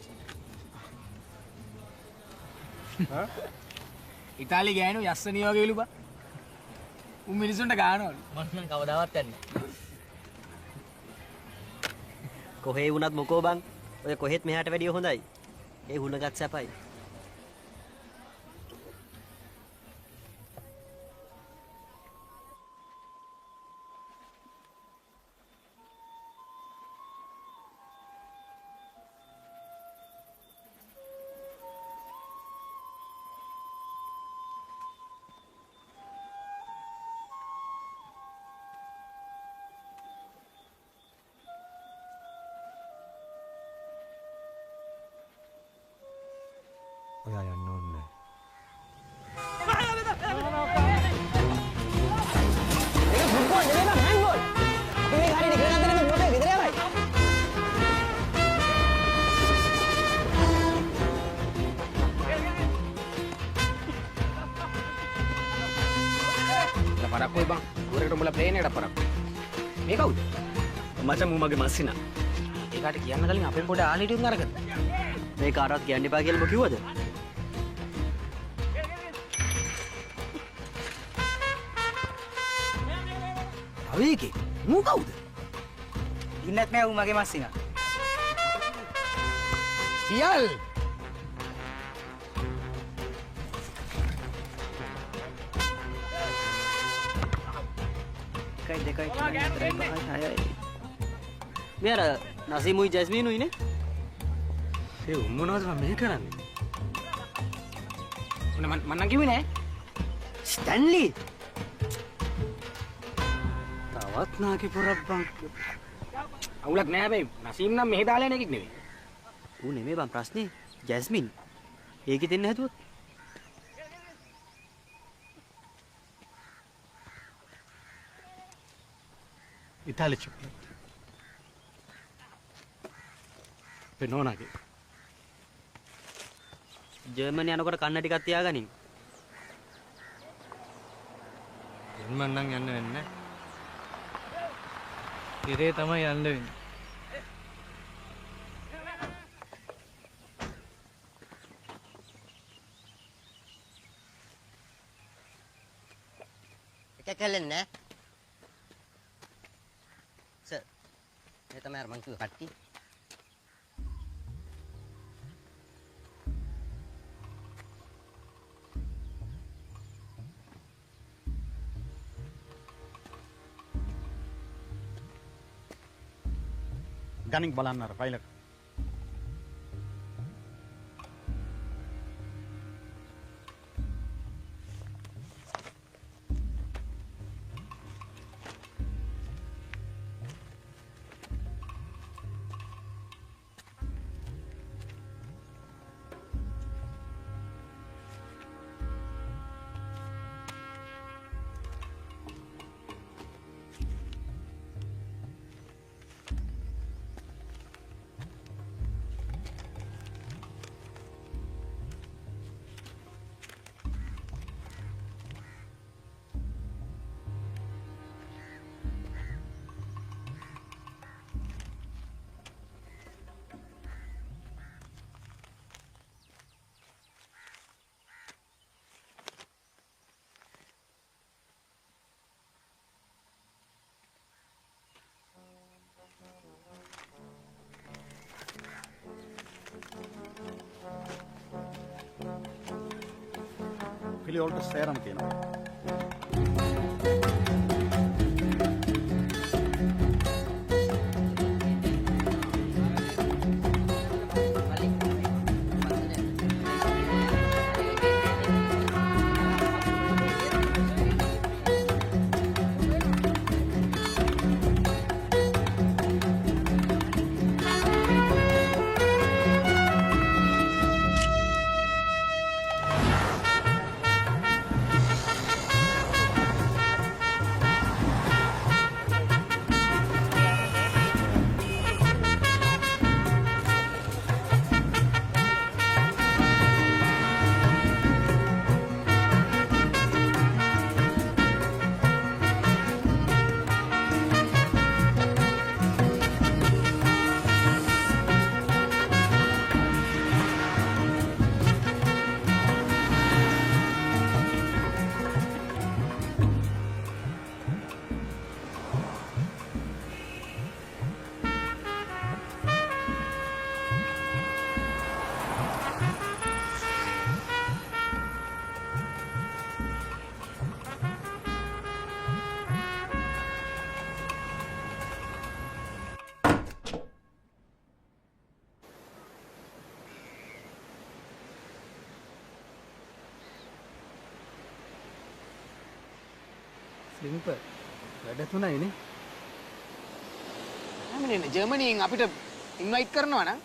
හා? ඉතාලි ගෑනු යස්සනිය වගේලු බා. උන් මිනිසුන්ට ගානවලු. මම නම් කවදාවත් යන්නේ. කොහේ වුණත් මොකෝ බං. ඔය කොහෙත් මෙහාට වැඩිය හොඳයි. ඒ හුණගත් සැපයි. ඔයා යන්න ඕනේ. ඒක ෆුට්බෝල් නෙමෙයි බං හෑන්ඩ්බෝල්. අපි මේ හරියට ඉගෙන ගන්න දෙන්නේ මොකද ගෙදර යවයි. පරක් කොයි බං. උරේට උඹලා ප්ලේන් එකට පරක්. මේ කවුද? මචං මූ මගේ මස්සිනා. ඒකට කියන්න කලින් අපෙන් පොඩ ආලිටියුම් අරගත්තා. මේ කාටවත් කියන්න එපා කියලා ඔබ කිව්වද? අවේකේ මූ කවුද? ඉන්නත් නෑ ඌ මගේ මස්සිනා. සියල් එකයි දෙකයි තුනයි හතරයි පහයි හයයි. මේ අර නසීමුයි ජැස්මිනුයි නේ? ඒ උන් මොනවද මේ කරන්නේ? මම නම් කිව්වේ නෑ. ස්ටැන්ලි තවත් නාකි පොරක් බං. අවුලක් නෑ හැබැයි නසීම් නම් මෙහෙ දාලා යන එකෙක් නෙවෙයි. ඌ නෙමෙයි බං ප්‍රශ්නේ. ජැස්මින්. ඒකෙ දෙන්න හැදුවොත්. ඉතාලි චොක්ලට්. පෙනෝනාගේ. ජර්මනි යනකොට කන්න ටිකක් තියාගනින්. ජර්මන් නම් යන්න වෙන්නේ නැහැ. ඉරේ තමයි යන්න වෙන්නේ. එක කලන්නේ සර් මේ තමයි අර මං කිව්ව කට්ටිය. ගණන් බලන්න අර ෆයිල් එක. පිළිවෙලට සෑරම තියෙනවා. සිම්පල්. වැඩ තුනයි නේ. හැමනේ ජර්මනියෙන් අපිට ඉන්වයිට් කරනවා නම්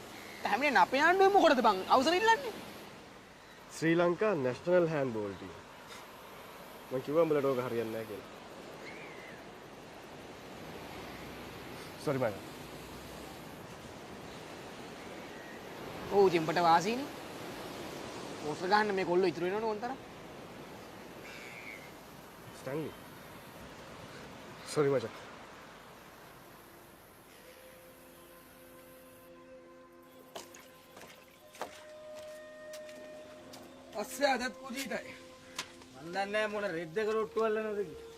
හැමනේ අපේ ආණ්ඩුවේ මොකටද බං අවසර ඉල්ලන්නේ? ශ්‍රී ලංකා නැෂනල් හෑන්ඩ්බෝල් ටීම්. මම කිව්වා උඹලට ඕක හරියන්නේ නැහැ කියලා. සෝරි මම. ඔව් ජෙම්බට වාසීනේ. පෝස්ටර් ගහන්න මේ කොල්ලෝ ඉතුරු වෙනවනේ ඕන්තරම්. ස්ටැන්ලි. සෝරි මචං. අස්සේ අදත් කුජීටයි. මන් දන්නේ නැහැ මොන රෙඩ් එක රොට්ටු වල්ලනද කියලා.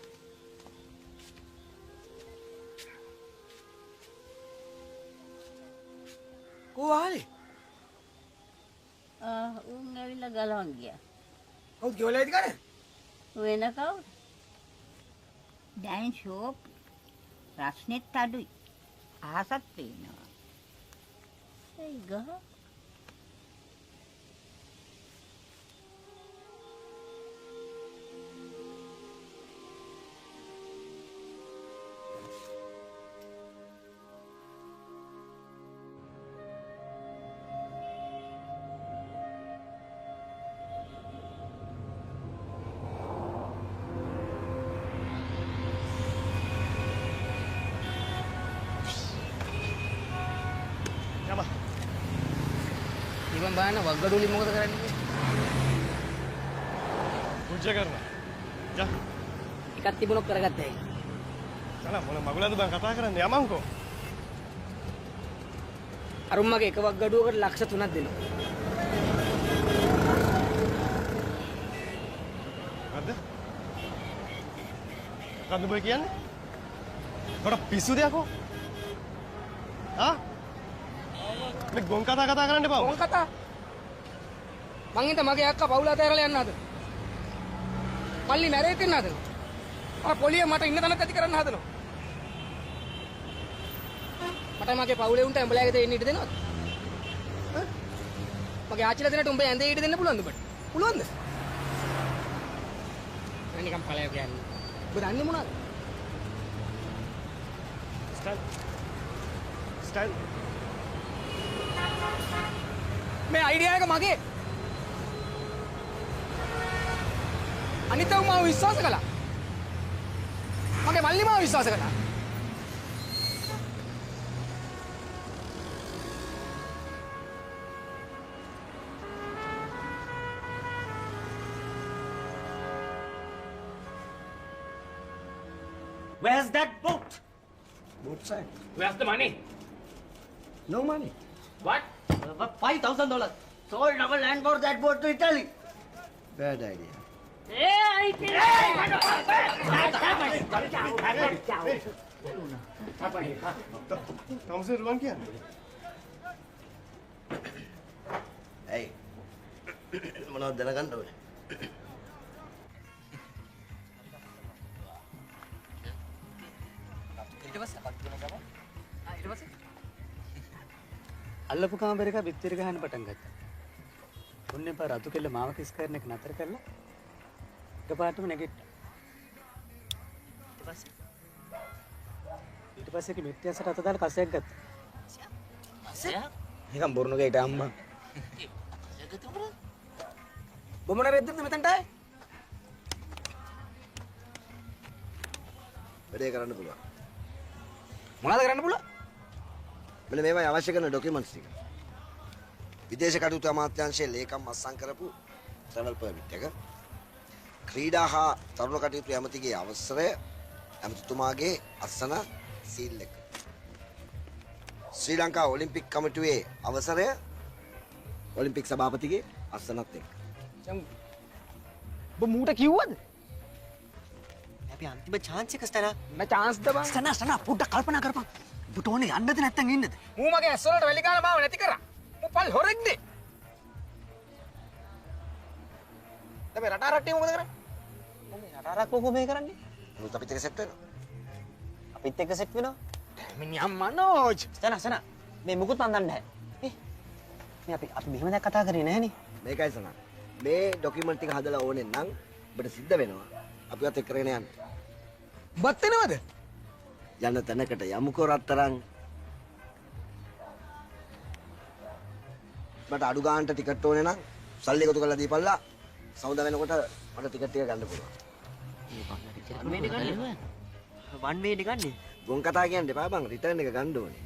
කෝ ආලේ? උන් ඇවිල්ලා ගලවන් ගියා. කවුද ගෙවලා ඉදි කරේ? වෙන කවුද? දැන් ෂෝප් රස්නෙත් අඩුයි. ආසත් පේනවා. ඒ ගහ ඉතින් බලන්න වග්ගඩොලි මොකද කරන්නේ? පුජ්ජ කරනවා. ජා. එකක් තිබුණොත් කරගත්තා ඒක. සලා මොන මගුලද බං කතා කරන්නේ යමන්කෝ. අරුම්මගේ එක වග්ගඩුවකට ලක්ෂ 3ක් දෙනවා. මොකද්ද? මොකද්ද බෝ කියන්නේ? බඩ පිස්සුද යකෝ? ආ? මේ ගොන් කතා කරන්න එපා. ගොන් කතා? මං හිත මගේ අක්කා පවුල අතහැරලා යන්න හදනවා. මල්ලි මැරෙන්න හදනවා. අර පොලිය මට ඉන්න තැනත් ඇති කරන්න හදනවා. මට මගේ පවුලේ උන්ට ඇඹලෑගේ තේ ඉන්න ඉඩ දෙනවද? මගේ ආච්චිලා දෙන්නට උඹ ඇඳේ ඉඩ දෙන්න පුළුවන්ද උඹට? පුළුවන්ද? නිකන් පළයෝ කියන්නේ. ඔබ දන්නේ මොනවද? ස්ටයිල්. මේ අයිඩියා එක මගේ. අනිතව මාව විශ්වාස කළා. මගේ මල්ලි මාව විශ්වාස කළා. Where's that boat? Boat side. Where's the money? No money. What? $5,000. Sold our land for that boat to Italy. Bad idea. තමසේ රුවන් කියන්නේ. ඇයි? මොනවද දැනගන්න ඕනේ? ඊට පස්සේ අපත් වෙන ගමන් ඊට පස්සේ අල්ලපු කාමරේක බිත්තර ගහන්න පටන් ගත්තා. ඔන්න එපා රතු කෙල්ල මාව කිස් කරන එක නතර කරලා එකපාරටම නැගිට්ටා. ඊට පස්සේ මිත්‍යාසට අත දාලා කසයක් ගත්තා. නිකන් බොරුණු ගේට අම්මා. බොමන රෙද්දද මෙතනට ආයේ? වැඩේ කරන්න පුළුවන්. මොනවද කරන්න පුළුවන්? මෙන්න මේවයි අවශ්‍ය කරන ඩොකියුමන්ට්ස් ටික. විදේශ කටයුතු අමාත්‍යාංශයේ ලේකම් අත්සන් කරපු ට්‍රැවල් පර්මිට් එක. ක්‍රීඩා හා තරුණ කටයුතු ඇමතිගේ අවසරය, ඇමතිතුමාගේ අත්සන සීල් එක. ශ්‍රී ලංකා ඔලිම්පික් කමිටුවේ අවසරය, ඔලිම්පික් සභාපතිගේ අත්සනත් එක්ක. ඔබ මූට කිව්වද? අපි අන්තිම chance එක ස්තන. මම chance ද බං? ස්තන පොඩ්ඩක් කල්පනා කරපන්. ඔබට ඕනේ යන්නද නැත්නම් ඉන්නද? මූ මගේ ඇස් වලට වැලි ගාලා මාව නැති කරා. මූ පල් හොරෙක්ද? දැන් රට රට්ටිය මොකද කරන්නේ? මම රටාරක් කොහොම මේ කරන්නේ? මුත් අපිත් එක්ක සෙට් වෙනවා. අපිත් එක්ක සෙට් වෙනවා. මිනිහා මනෝජ්. ස්තන මේ මුකුත් මන් දන්නේ නැහැ. මේ අපි මෙහෙම දැන් කතා කරේ නැහනේ. මේකයි සනා. මේ ඩොකියුමන්ට් ටික හදලා ඕනේ නම් ඔබට සිද්ධ වෙනවා. අපිවත් එක්ක කරගෙන යන්න. බත් එනවද? යන තැනකට යමුකෝ රත්තරන්. මට අඩු ගානට ටිකට් ඕනේ නම් සල්ලි එකතු කරලා දීපල්ලා. සමුදා වෙනකොට මට ටිකට් එක ගන්න පුළුවන්. වන් වේ එක ගන්නේ. ගොන් කතා කියන්න එපා බං. රිටර්න් එක ගන්න ඕනේ.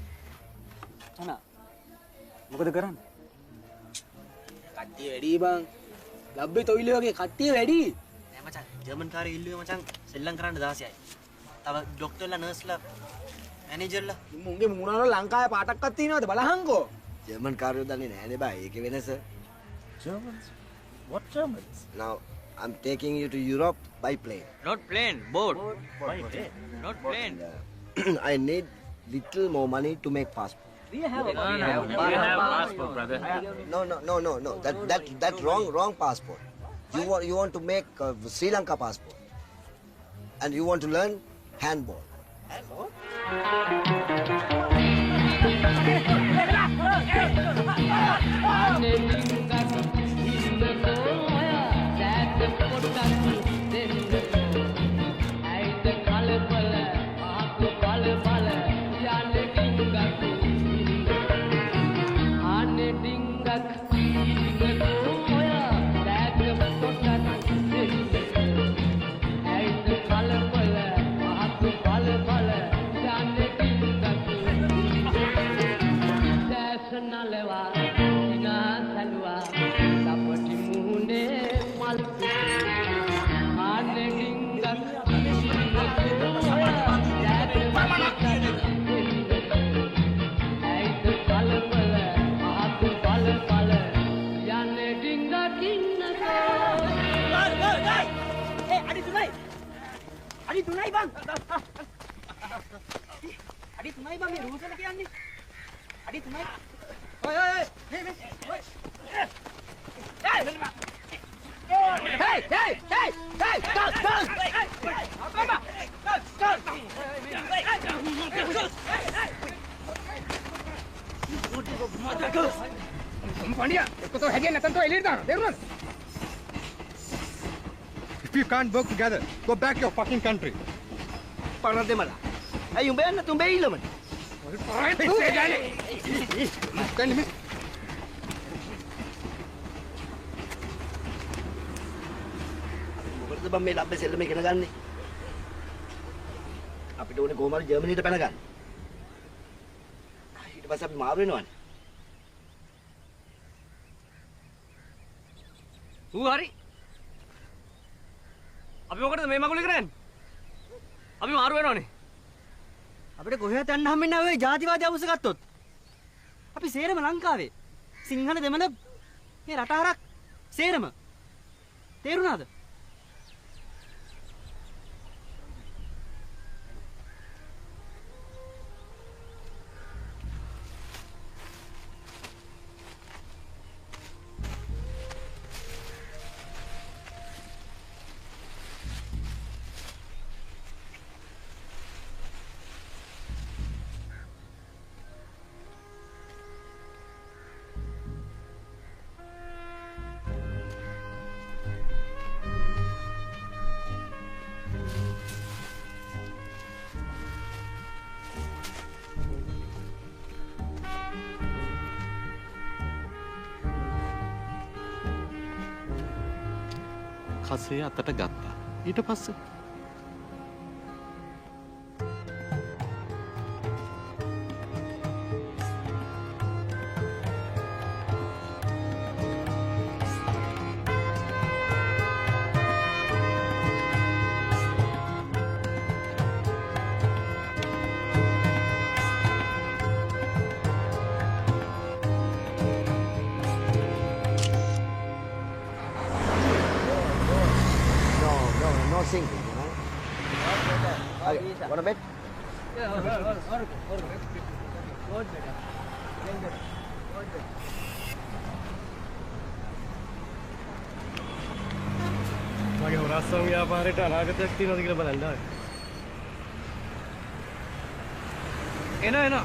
අනා මොකද කරන්නේ? කට්ටිය වැඩි බං. ලබ්බේ තොইল වගේ කට්ටිය වැඩි. නෑ මචං ජර්මන් කාරේ ඉල්ලුවේ මචං සෙල්ලම් කරන්න 16යි. තව ડોක්ටර්ලා නර්ස්ලා මැනේජර්ලා මුන්ගේ මූණවල ලංකාවේ පාටක්වත් තියෙනවද බලහන්කෝ. ජර්මන් කාර්යෝ දන්නේ නැහැ නේ බා. ඒකේ වෙනස. Germans? What Germans? Now I'm taking you to Europe by plane. Not plane, boat. By plane. Not plane. I need little more money to make passport. We have a passport, brother. No. That wrong passport. You want to make Sri Lanka passport, and you want to learn handball. Handball? අඩි 3යි බං. අඩි 3යි බං මේ rules වල කියන්නේ. අඩි 3යි. ඔය මේ ඔය. If you can't work together, go back to your fucking country. Parang de mala. Ay, yung bayan na tumbe ilaman. Stand me. මොකටද බම් මේ ලබ්බේ සෙල්ලම ඉගෙන ගන්නෙ? අපිට ඕනේ කොහොම හරි ජර්මනියට පැන ගන්න. ඊට පස්සේ අපි මාරු වෙනවනේ. ඌ හරි. අපි මොකටද මේ මගුල කරන්නේ? අපි මාරු වෙනවනේ. අපිට කොහෙවත් යන්න හම්බෙන්නේ නැහැ ඔය ජාතිවාදී අවුස ගත්තොත්. අපි සේරම ලංකාවේ. සිංහල දෙමළ මේ රට හරක් සේරම. තේරුණාද? කසේ අතට ගත්තා. ඊට පස්සේ No sinking, you know. Want a bet? මගේ හොරස්සම් ව්‍යාපාරයට අනාගතයක් තියෙනවද කියලා බලන්න ආවේ. එනවා.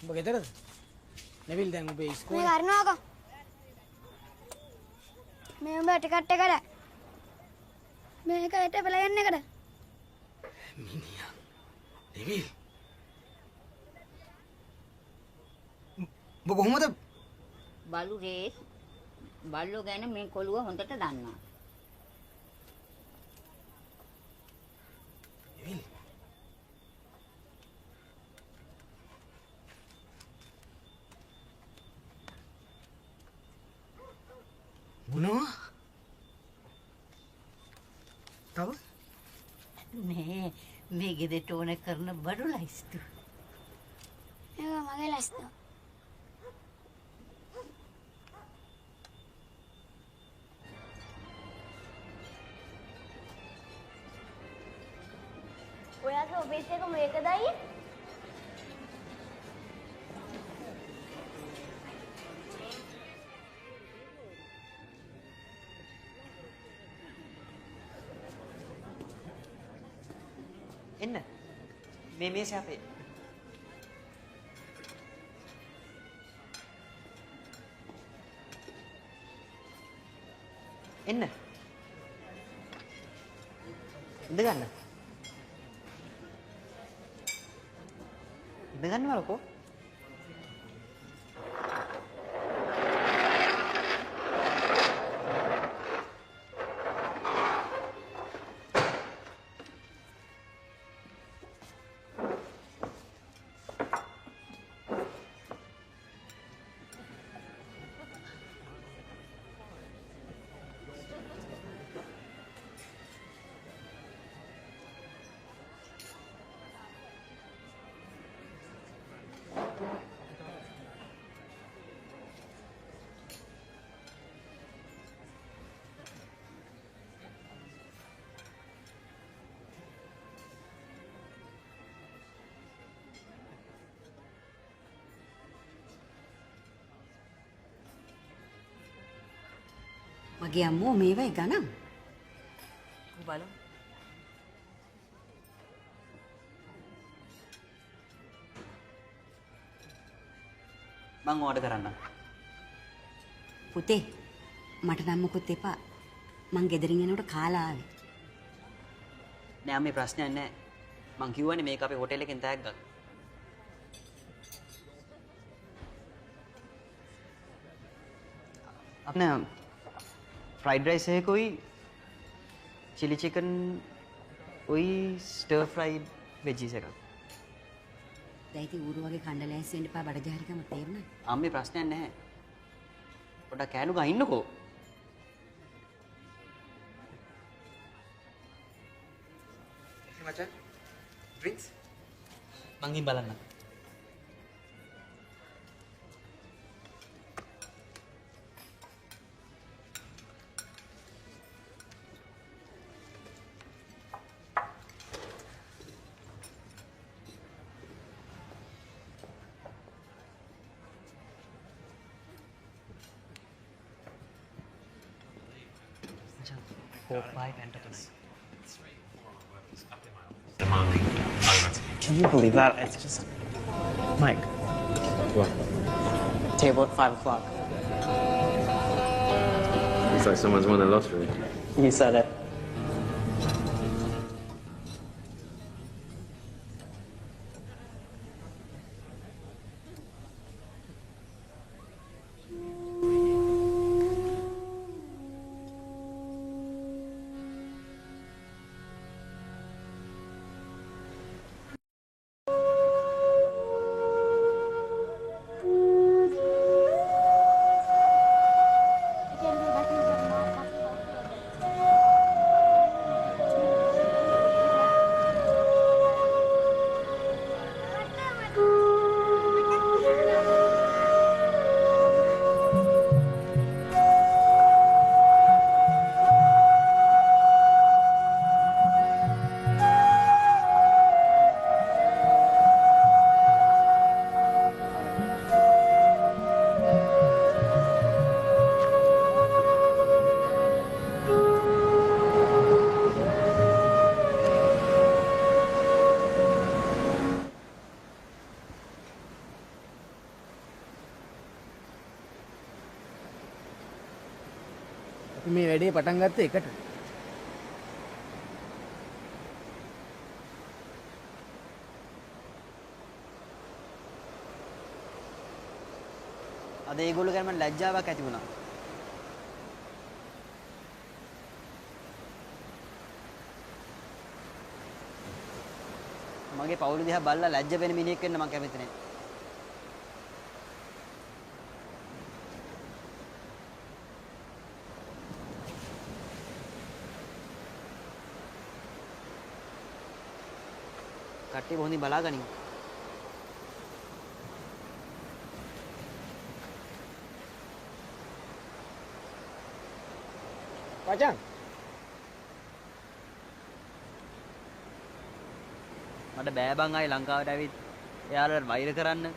උඹ ගෙදරද? නෙවිල් දැන් උඹේ මේ ඉස්කෝලේ කරනවාකෝ. මේ උඹ ටිකට් එකට. මේක හෙට පෙළ යන්න එකට. මිනිහා. නෙවිල්. උඹ කොහොමද බලු රේස් බල්ලෝ ගැන මේ කොළුව හොඳට දන්නවා. නෙවිල්. මොනවා? තව? නෑ මේ ගෙදරට ඕන කරන බඩු ලයිස්තු. මේක මගේ ලයිස්තු. ඔයාගේ ඔෆිස් එක මේකදයි? එන්න මේ මේසේ අපේ එන්න ඉඳ ගන්න වලකෝ මගේ අම්මෝ මේවයි ගණන්. බලමු. මං ඕඩර් කරන්නම්. පුතේ මට නම් මොකුත් එපා. මං ගෙදරින් එනකොට කාලා ආවේ. නෑ අම්මේ ප්‍රශ්නයක් නෑ. මං කිව්වනේ මේක අපේ හෝටල් එකෙන් තෑග්ගක්. अपने फ्राइड राइस है कोई चिली चिकन कोई स्टर फ्राइड वेजीज है का දැයිති ඌරු වගේ කණ්ඩ ලෑස්ති වෙන්න එපා බඩජාරිකම තේරුණා. අම්මේ ප්‍රශ්නයක් නැහැ. පොඩ්ඩක් කෑලු ගහින්නකෝ. මචං ඩ්‍රින්ක්ස් මං ගිහින් බලන්න. 4, 5 and 9. Can you believe that? It's just... Mike. What? Table at 5 o'clock. Looks like someone's won the lottery. You said it. අපි මේ වැඩේ පටන් ගත්තේ එකට. අද ඒගොල්ලෝ ගැන මට ලැජ්ජාවක් ඇති වුණා. මගේ පවුල දිහා බලලා ලැජ්ජ වෙන මිනිහෙක් වෙන්න මම කැමති නැහැ. කට්ටිය හොඳින් බලාගනින්. මචං මට බෑ බං ආයි ලංකාවට ඇවිත් එයාලට වෛර කරන්න.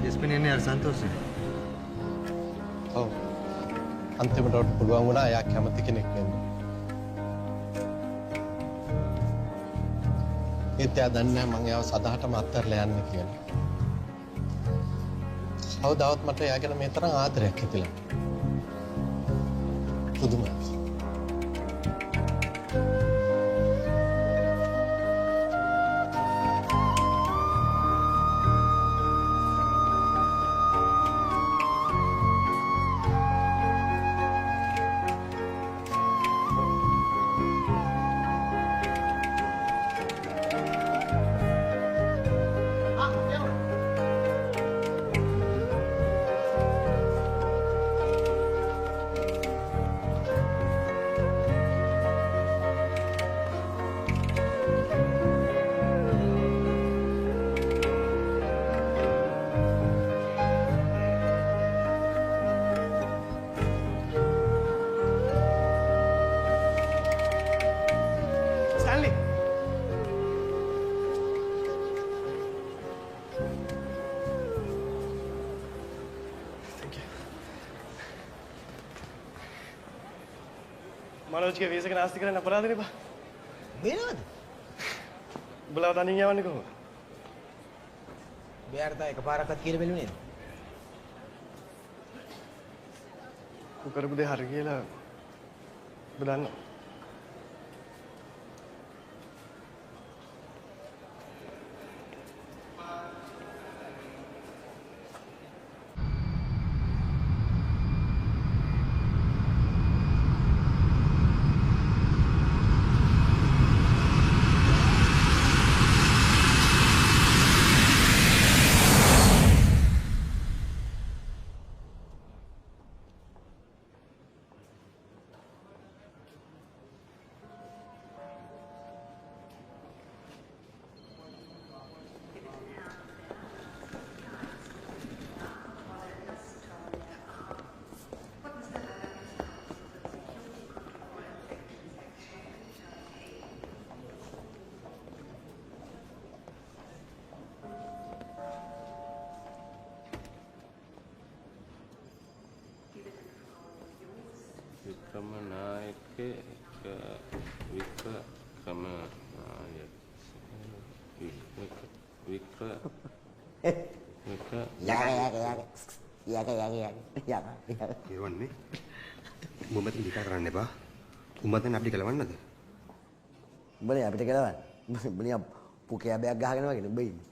ජෙස්මින් එන්නේ අර සන්තෝෂේ. ඔව්. අන්තිමට පුළුවන් වුණා එයා කැමති කෙනෙක් වෙන්න. ඒත් එයා දන්නේ නැහැ මං එයාව සදාටම අත්හැරලා යන්නේ කියලා. කවදාවත් මට එයා ගැන මේ තරම් ආදරයක් හිතිලා. පුදුමයි. मनोज के वीज़ा के नास्ती करने अपराध नहीं बा मेरा बुलाओ तानी क्या वाले को बिहार था एक बार कत किले बेलूने कुकर बुधे हर गया ला बुलाना ඒවන්නේ උඹමෙන් විකාර කරන්න එපා. උඹෙන් අපිට කෙලවන්නද? උඹනේ අපිට කෙලවන්න. උඹනේ පුකේ බෑග් ගහගෙන වගේ නේ උඹ ඉන්නේ.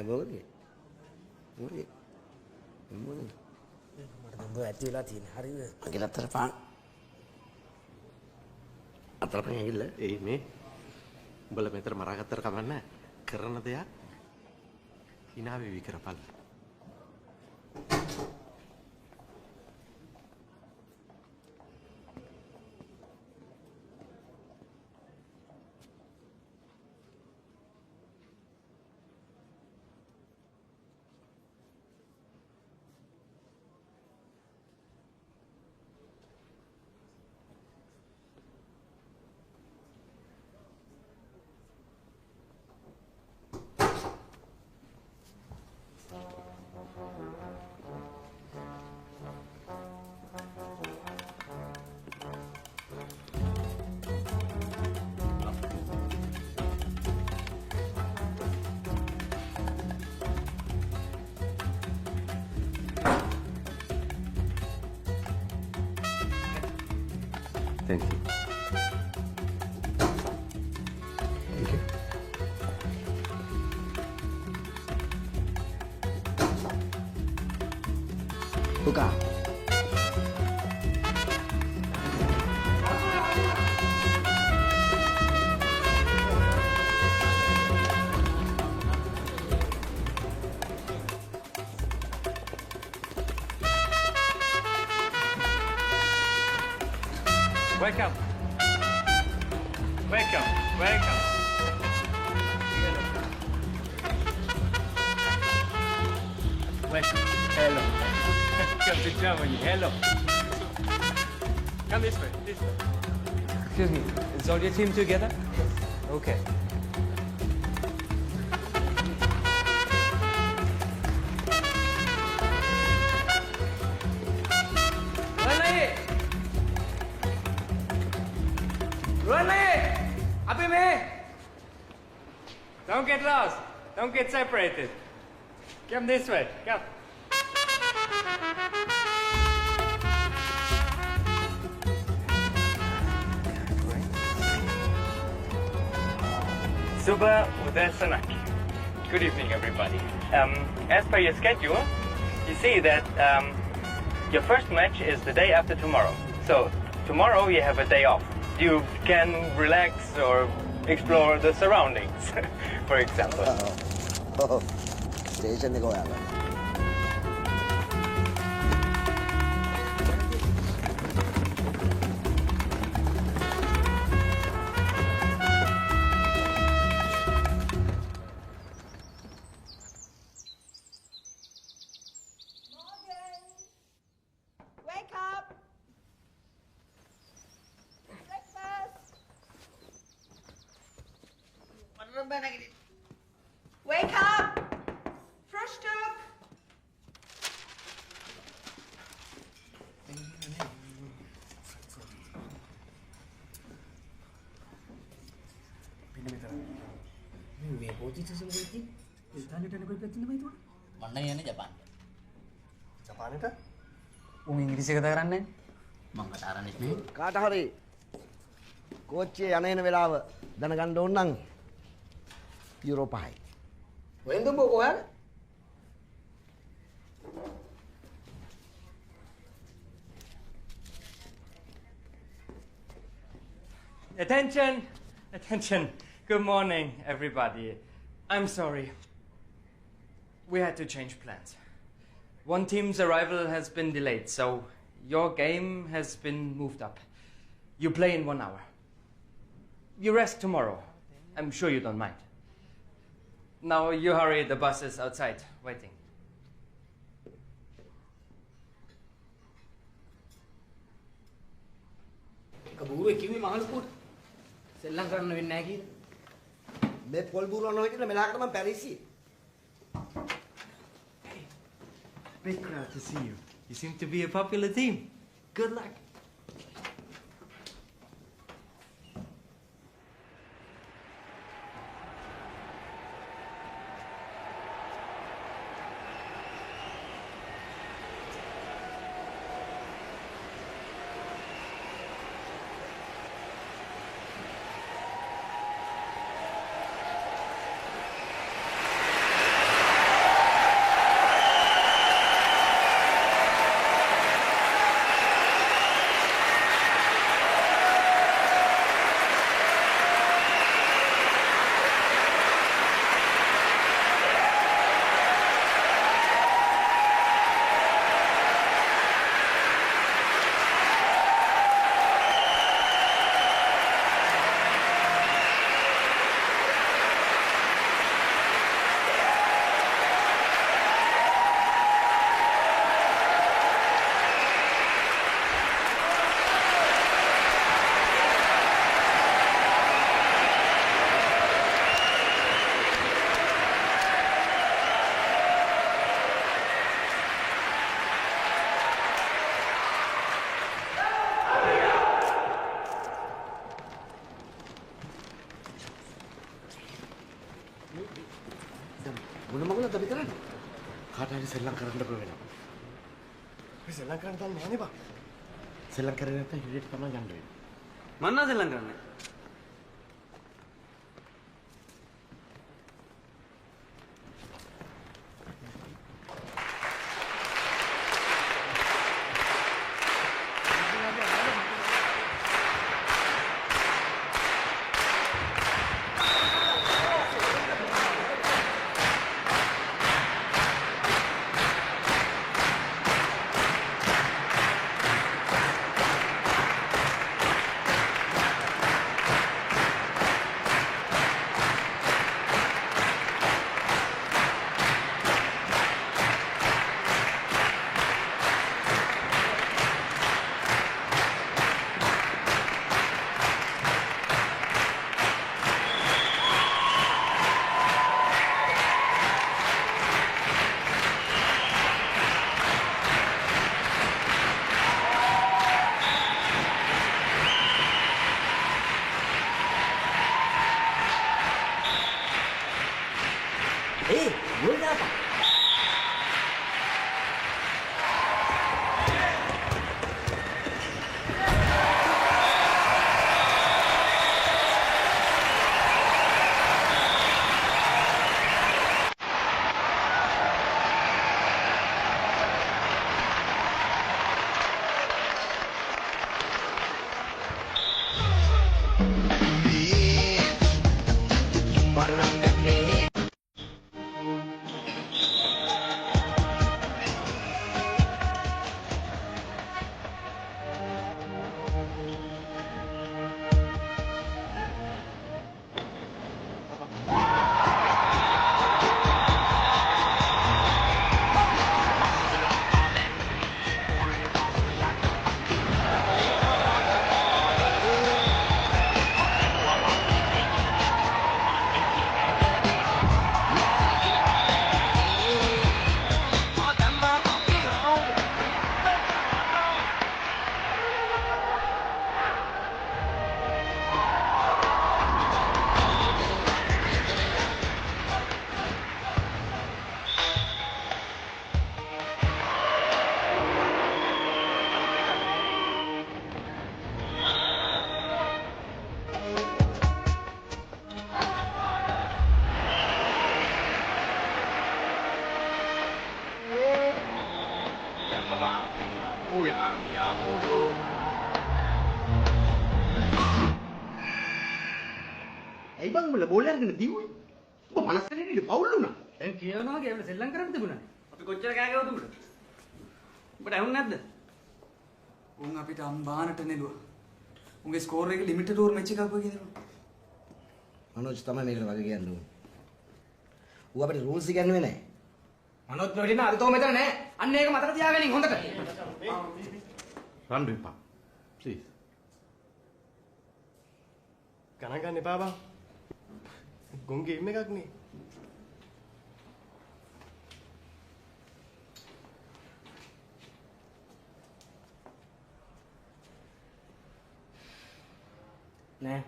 මොකද? මොකද? මට උඹ ඇති වෙලා තියෙන හරිද? මගේ අතට පාන්. අතට පාන් ඇවිල්ල. ඒ මේ උඹලා මෙතන මරාගත්තට කමන්න කරන දෙයක් hina වෙවි කරපල්. Thank you. Thank you. Buka. Welcome. Welcome. Welcome. Welcome. Hello. Welcome to Germany. Hello. Come this way. This way. Excuse me. Is all your team together? Okay. Abhi me! Don't get lost. Don't get separated. Come this way. Come. Subha Udasanaki. Good evening, everybody. As per your schedule, you see that your first match is the day after tomorrow. So tomorrow you have a day off. You can relax or explore the surroundings, for example. Station එක ඔයාලා. Wake up! Breakfast! Wake up! Frühstück! මේ පොතිචසල වෙද්දි ඉතාලියට යන කොයි පැත්තෙන්ද බයි තුන? මන්න යන්නේ ජපාන්. ජපානට? උන් ඉංග්‍රීසි කතා කරන්නේ මම කතා කරන්නේ නැහැ. කාට හරි කෝච්චියේ යන එන වෙලාව දැනගන්න ඕන නම් යුරෝප 6යි. වෙන්ද උඹ කොහාද? Attention! Attention! Good morning, everybody. I'm sorry. We had to change plans. One team's arrival has been delayed, so your game has been moved up. You play in 1 hour. You rest tomorrow. I'm sure you don't mind. Now you hurry, the bus is outside, waiting. කබූරුවේ කිව්වේ මහලුකුට සෙල්ලම් කරන්න වෙන්නේ නැහැ කියලා. මේ පොල් බුරවන්න වෙන්නේ මෙලහකට මම පැරිසියේ. Big glad to see you. You seem to be a popular team. Good luck. මොන මගුලක්ද අපි කරන්නේ? කාට හරි සෙල්ලම් කරන්න වෙනවා. අපි සෙල්ලම් කරන්න දන්නේ නැහැ නේ බා. සෙල්ලම් කරේ නැත්නම් හිරියට තමයි යන්න වෙන්නේ. මන්නා සෙල්ලම් කරන්නේ. ඇයි බං උඹලා බෝල් අරගෙන දිව්වේ? උඹ මනසට ඉන්නේ පවුල් වුණා. දැන් කියනවා වගේ ඒවල සෙල්ලම් කරන්න තිබුණානේ. අපි කොච්චර කෑ ගැව්වද උඹට? උඹට ඇහුන්නේ නැද්ද? උන් අපිට අම්බානට නෙළුවා. උන්ගේ ස්කෝර් එක ලිමිටඩ් ඕවර් මැච් එකක් වගේ දෙනවා. මනෝජ් තමයි මේකට වගේ කියන්න ඕනේ. ඌ අපිට රූල්ස් ඉගෙනුවේ නැහැ. මනෝජ් නොහිටින අද තෝ මෙතන නැහැ. අන්න ඒක මතක තියාගනින් හොඳට. රන් විපා. ප්ලීස්. ගණන් ගන්න එපා බං. ගොන් ගේම් එකක් නේ. නෑ.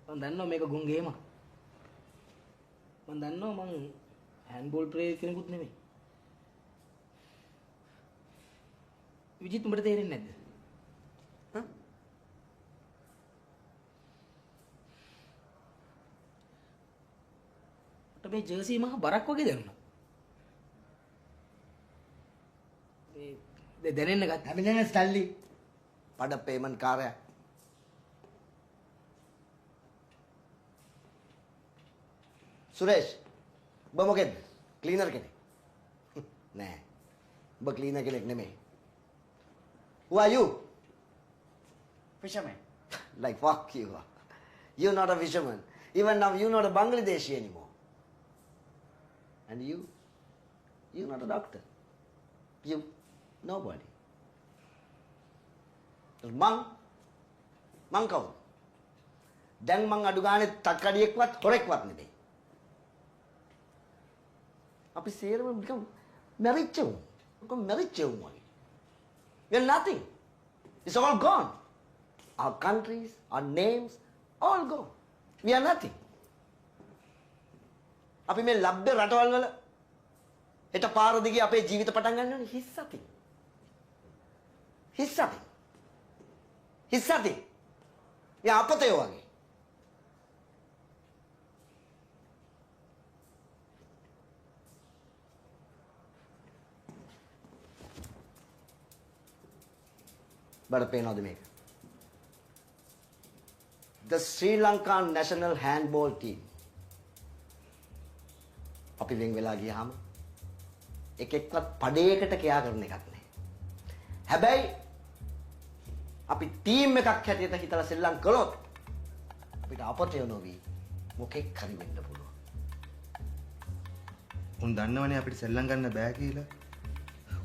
මම දන්නවා මේක ගුන් ගේම. මම දන්නවා මං හෑන්ඩ්බෝල් ප්ලේයර් කෙනෙකුත් නෙමෙයි. විජිත් උඹට තේරෙන්නේ නැද්ද? මේ ජර්සි මහ බරක් වගේ දැනුණා. මේ දැනෙන්න ගත්තා. අපි දැන් ස්ටැන්ලි පඩ පේමන්ට් කාර්යය. සුරේෂ් ඔබ මොකෙද? ක්ලීනර් කෙනෙක්. නෑ. ඔබ ක්ලීනර් කෙනෙක් නෙමෙයි. Who are you? Fisherman. Like fuck you are. You're not a fisherman. Even now you're not a Bangladeshi anymore. And you're not a doctor. You, nobody. මං කවුද? දැන් මං අඩු ගානේ තක්කඩියෙක්වත් හොරෙක්වත් නෙමෙයි. අපි සේරම නිකන් මැරිච්ච උන්. නිකන් මැරිච්ච උන් වගේ. We're nothing. It's all gone. Our countries, our names, all gone. We are nothing. අපි මේ ලබ්ධ රටවල් වල හෙට පාර දිගේ අපේ ජීවිත පටන් ගන්න ඕනේ හිස්සති. හිස්සති. හිස්සති. යා අපතේ වගේ. බඩ පේනවද මේක? The Sri Lanka national handball team. අපි වෙන් වෙලා ගියාම එකෙක්වත් පඩේකට කෑ කරන එකක් නැහැ. හැබැයි අපි ටීම් එකක් හැටියට හිතලා සෙල්ලම් කළොත් අපිට අපතේ නොවි මොකෙක් හරි වෙන්න පුළුවන්. උන් දන්නවනේ අපිට සෙල්ලම් ගන්න බෑ කියලා.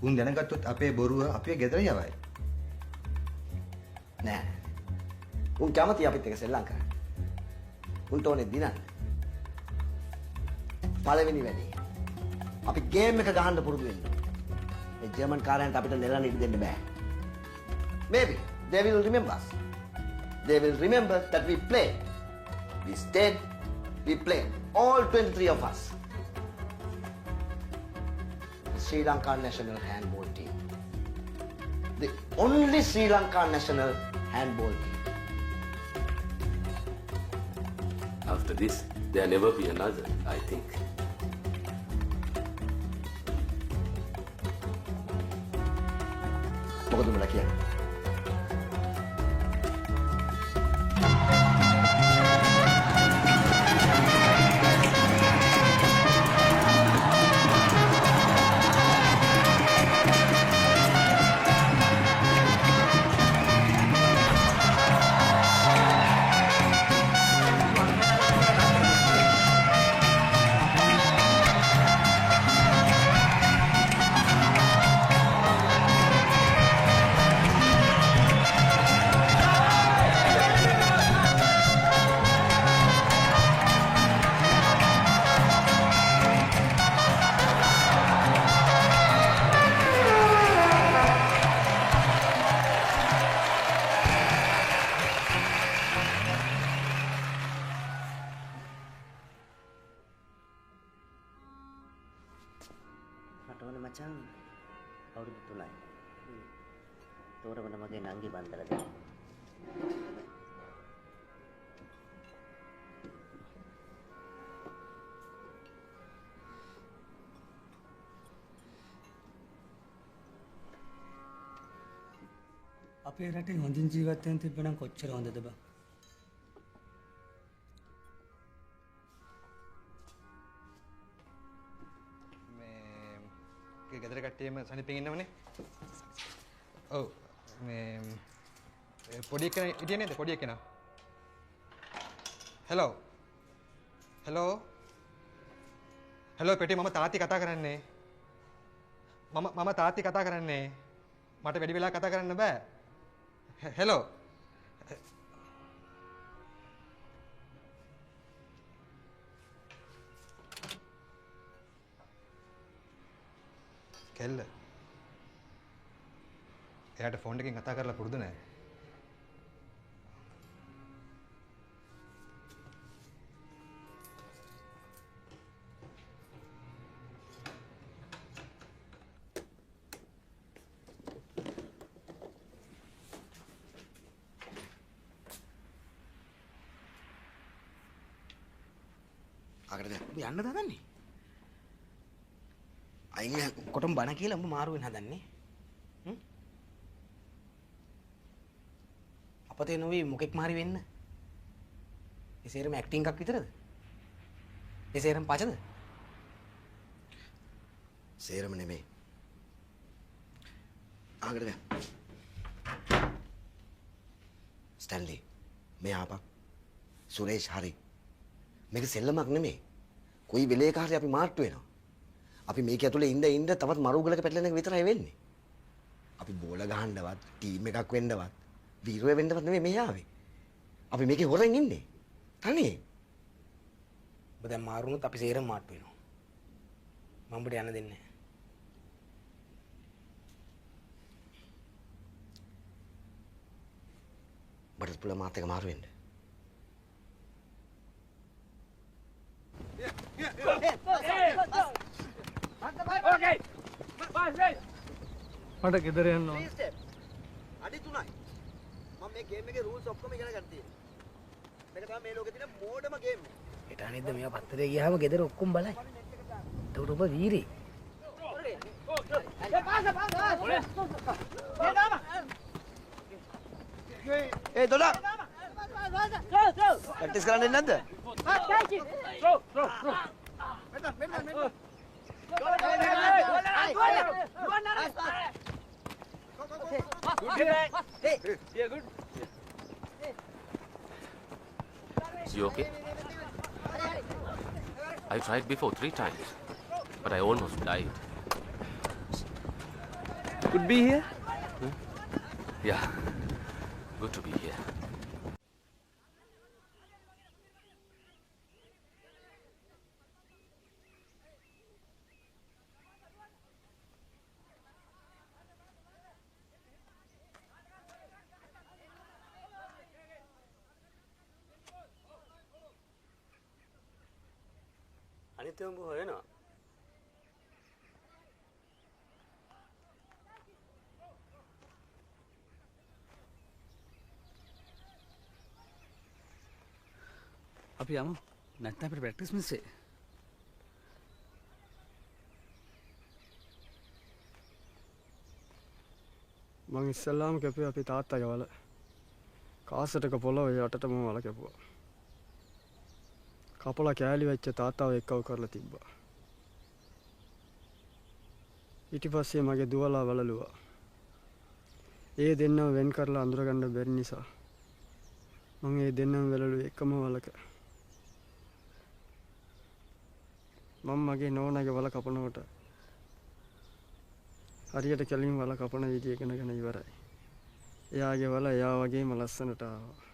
උන් දැනගත්තොත් අපේ බොරුව අපේ ගෙදර යවයි. නෑ. උන් කැමති අපිත් එක්ක සෙල්ලම් කරන්න. උන්ට ඕනේ දිනන්න. පළවෙනි වැඩේ. අපි ගේම් එක ගහන්න පුරුදු වෙන්න. මේ ජර්මන් කාරයන්ට අපිට නෙලන්න ඉඩ දෙන්න බෑ. Maybe they will remember us. They will remember that we played. We stayed. We played. All 23 of us. The Sri Lanka national handball team. The only Sri Lanka national handball team. After this, there never be another, I think. මොකද උඹලා කියන්නේ? මට ඕන මචං අවුරුදු 3යි. තෝරවන මගේ නංගි බන්දලා දෙන්න. අපේ රටේ හොඳින් ජීවත් වෙන්න තිබ්බනම් කොච්චර හොඳද බං. කට්ටියම සනිපෙන් ඉන්නවනේ. ඔව් මේ පොඩි කෙනා හිටියේ නේද? පොඩි කෙනා. හෙලෝ. හෙලෝ. හෙලෝ පෙටි මම තාත්ති කතා කරන්නේ. මම තාත්ති කතා කරන්නේ. මට වැඩි වෙලා කතා කරන්න බෑ. හෙලෝ. කෙල්ල. එයාට ෆෝන් එකකින් කතා කරලා පුරුදු නෑ. ආකටද ඔබ යන්න හදන්නේ? අයින් කොටම බණ කියලා උඹ මාරු වෙන්න හදන්නේ. අපතේ නොවේ මොකෙක් මාරි වෙන්න. ඒ සේරම ඇක්ටිං එකක් විතරද? ඒ සේරම පචද? සේරම නෙමෙයි. ආකටද? ස්ටැන්ලි මේ ආපක්. සුරේෂ් හරි. මේක සෙල්ලමක් නෙමෙයි. කොයි වෙලේක හරි අපි මාට්ටු වෙනවා. අපි මේක ඇතුලේ ඉඳ තවත් මරුගලක පැටලෙන එක විතරයි වෙන්නේ. අපි බෝල ගහන්නවත්, ටීම් එකක් වෙන්නවත්, වීරය වෙන්නවත් නෙමෙයි මේ ආවේ. අපි මේකේ හොරෙන් ඉන්නේ. තනියෙන්. ඔබ දැන් මාරුනොත් අපි සේරම මාට්ටු වෙනවා. මම ඔබට යන්න දෙන්නේ නැහැ. බඩත් පුළ මාත් එක මාරු වෙන්න. මට ගෙදර යන්න ඕන. අඩි 3යි. මම මේ ගේම් එකේ රූල්ස් ඔක්කොම ඉගෙන ගන්න තියෙනවා. මේක තමයි මේ ලෝකේ තියෙන මෝඩම ගේම් එක. ඒට අනිද්ද මේවා පත්තරේ ගියාම ගෙදර ඔක්කොම බලයි. එතකොට ඔබ වීරේ. ඒ දොඩා. ප්‍රැක්ටිස් කරන්නේ නැද්ද? Is you okay? I tried before 3 times, but I almost died. Could be here? Yeah, good to be here. අනිත් උඹ හොයනවා. අපි යමු. නැත්නම් අපිට ප්‍රැක්ටිස් මිස් වෙයි. මං ඉස්සල්ලාම කැපුවේ අපේ තාත්තගේ වල. කාසටක පොළොව යටටම වල කැපුවා. කපලා කෑලි වෙච්ච තාත්තාව එක්කව කරලා තිබ්බා. ඊට පස්සේ මගේ දුවලා වලලුවා. ඒ දෙන්නව වෙන් කරලා අඳුරගන්න බැරි නිසා මම ඒ දෙන්නම වලලුවේ එකම වලක. මම මගේ නෝනාගේ වල කපනකොට හරියට කලින් වල කපන විදිය ඉගෙනගෙන ඉවරයි. එයාගේ වල එයා වගේම ලස්සනට ආවා.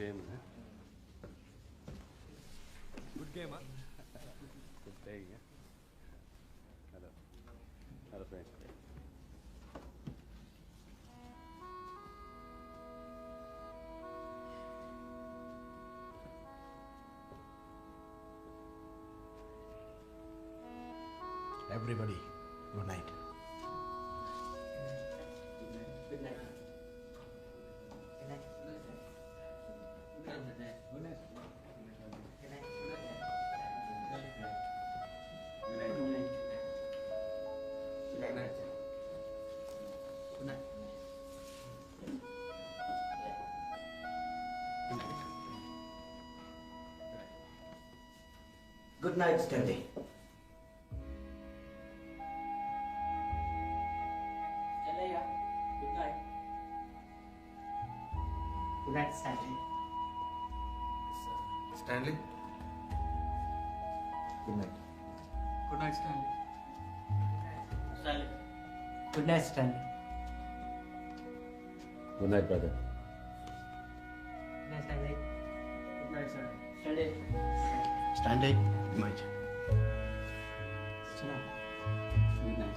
game, huh? Good game, huh? Good playing, huh? Hello. Hello, friend. Everybody, good night. Good night. Good night, Stanley. Good night. Good night, Stanley. Stanley? Good night. Good night, Stanley. Stanley. Good night, Stanley. Good night, brother. Good night, Stanley. Good night, sir. Stanley. Stanley, good night. Good night.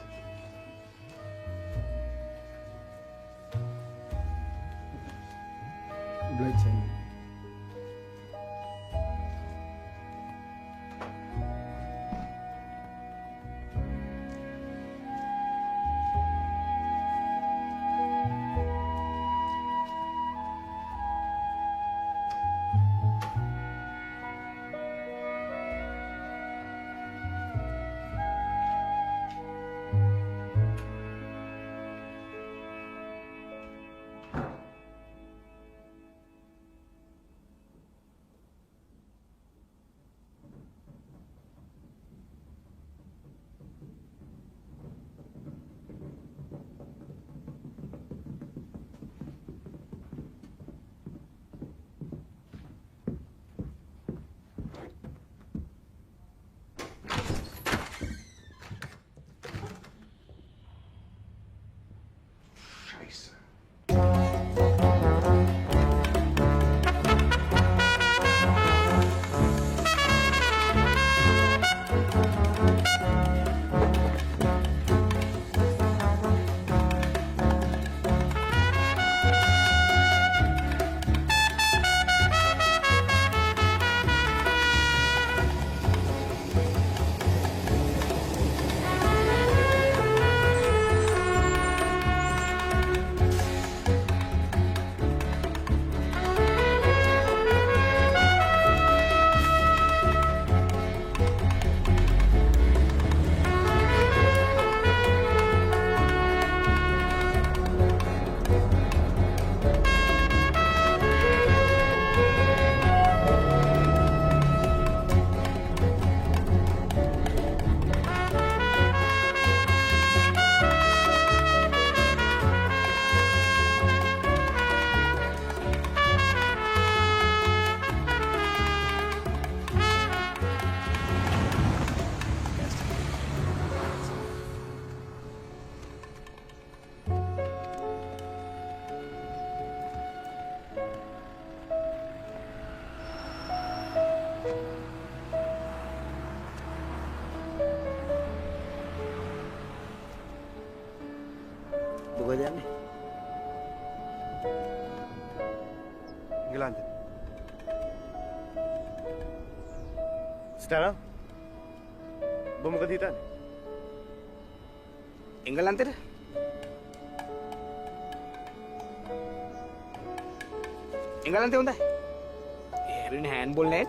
Good night, Stanley. මොකද යන්නේ? England. Stella? ඔබ මොකද හිතන්නේ? එංගලන්තෙට? එංගලන්තේ හොඳයි. ඒ හැබැයි හෑන්ඩ්බෝල් නෑ.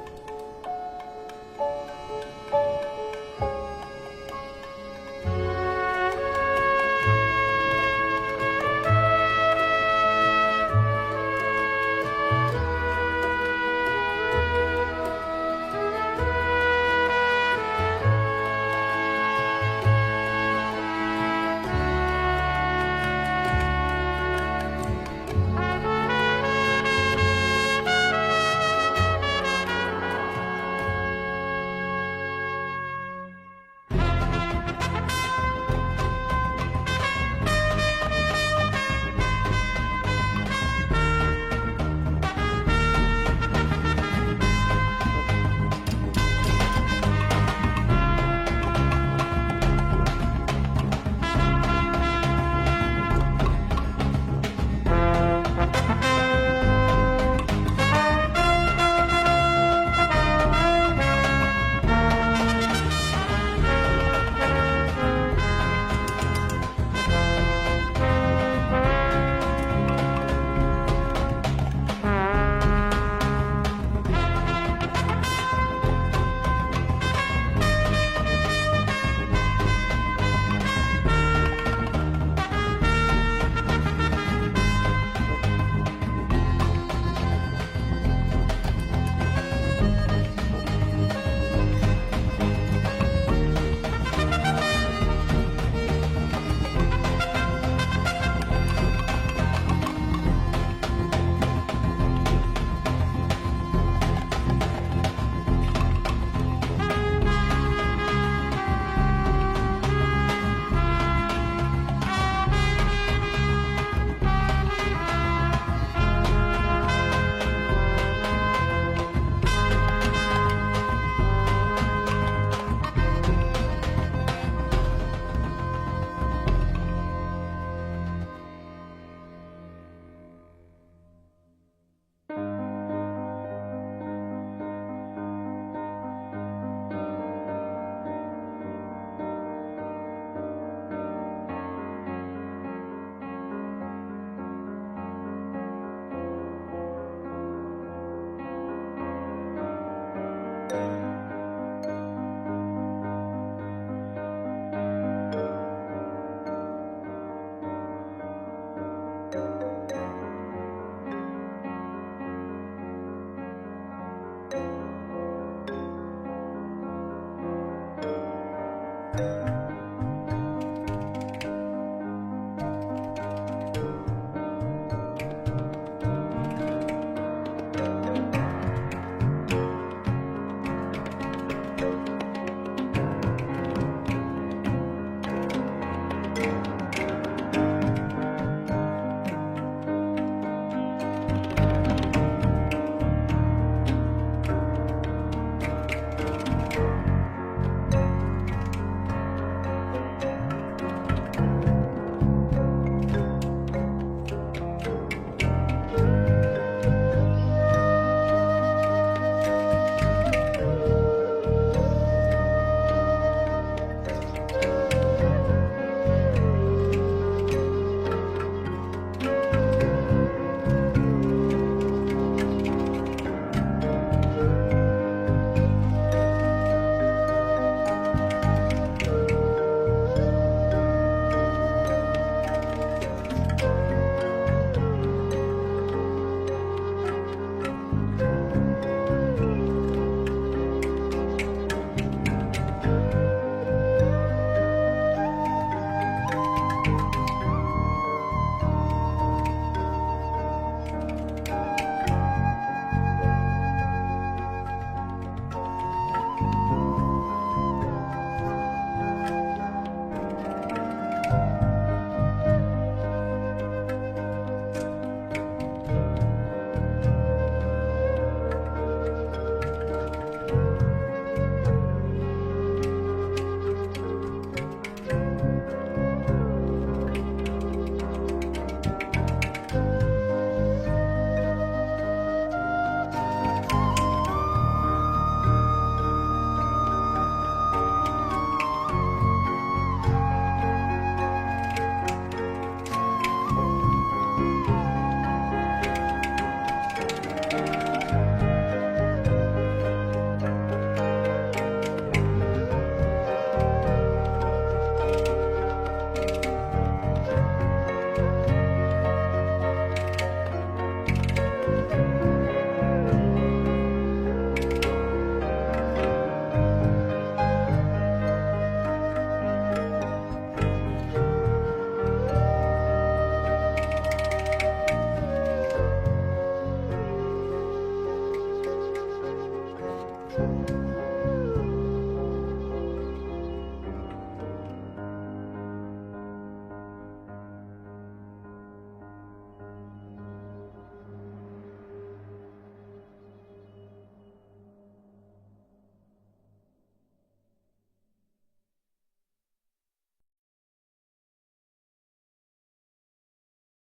Thank you.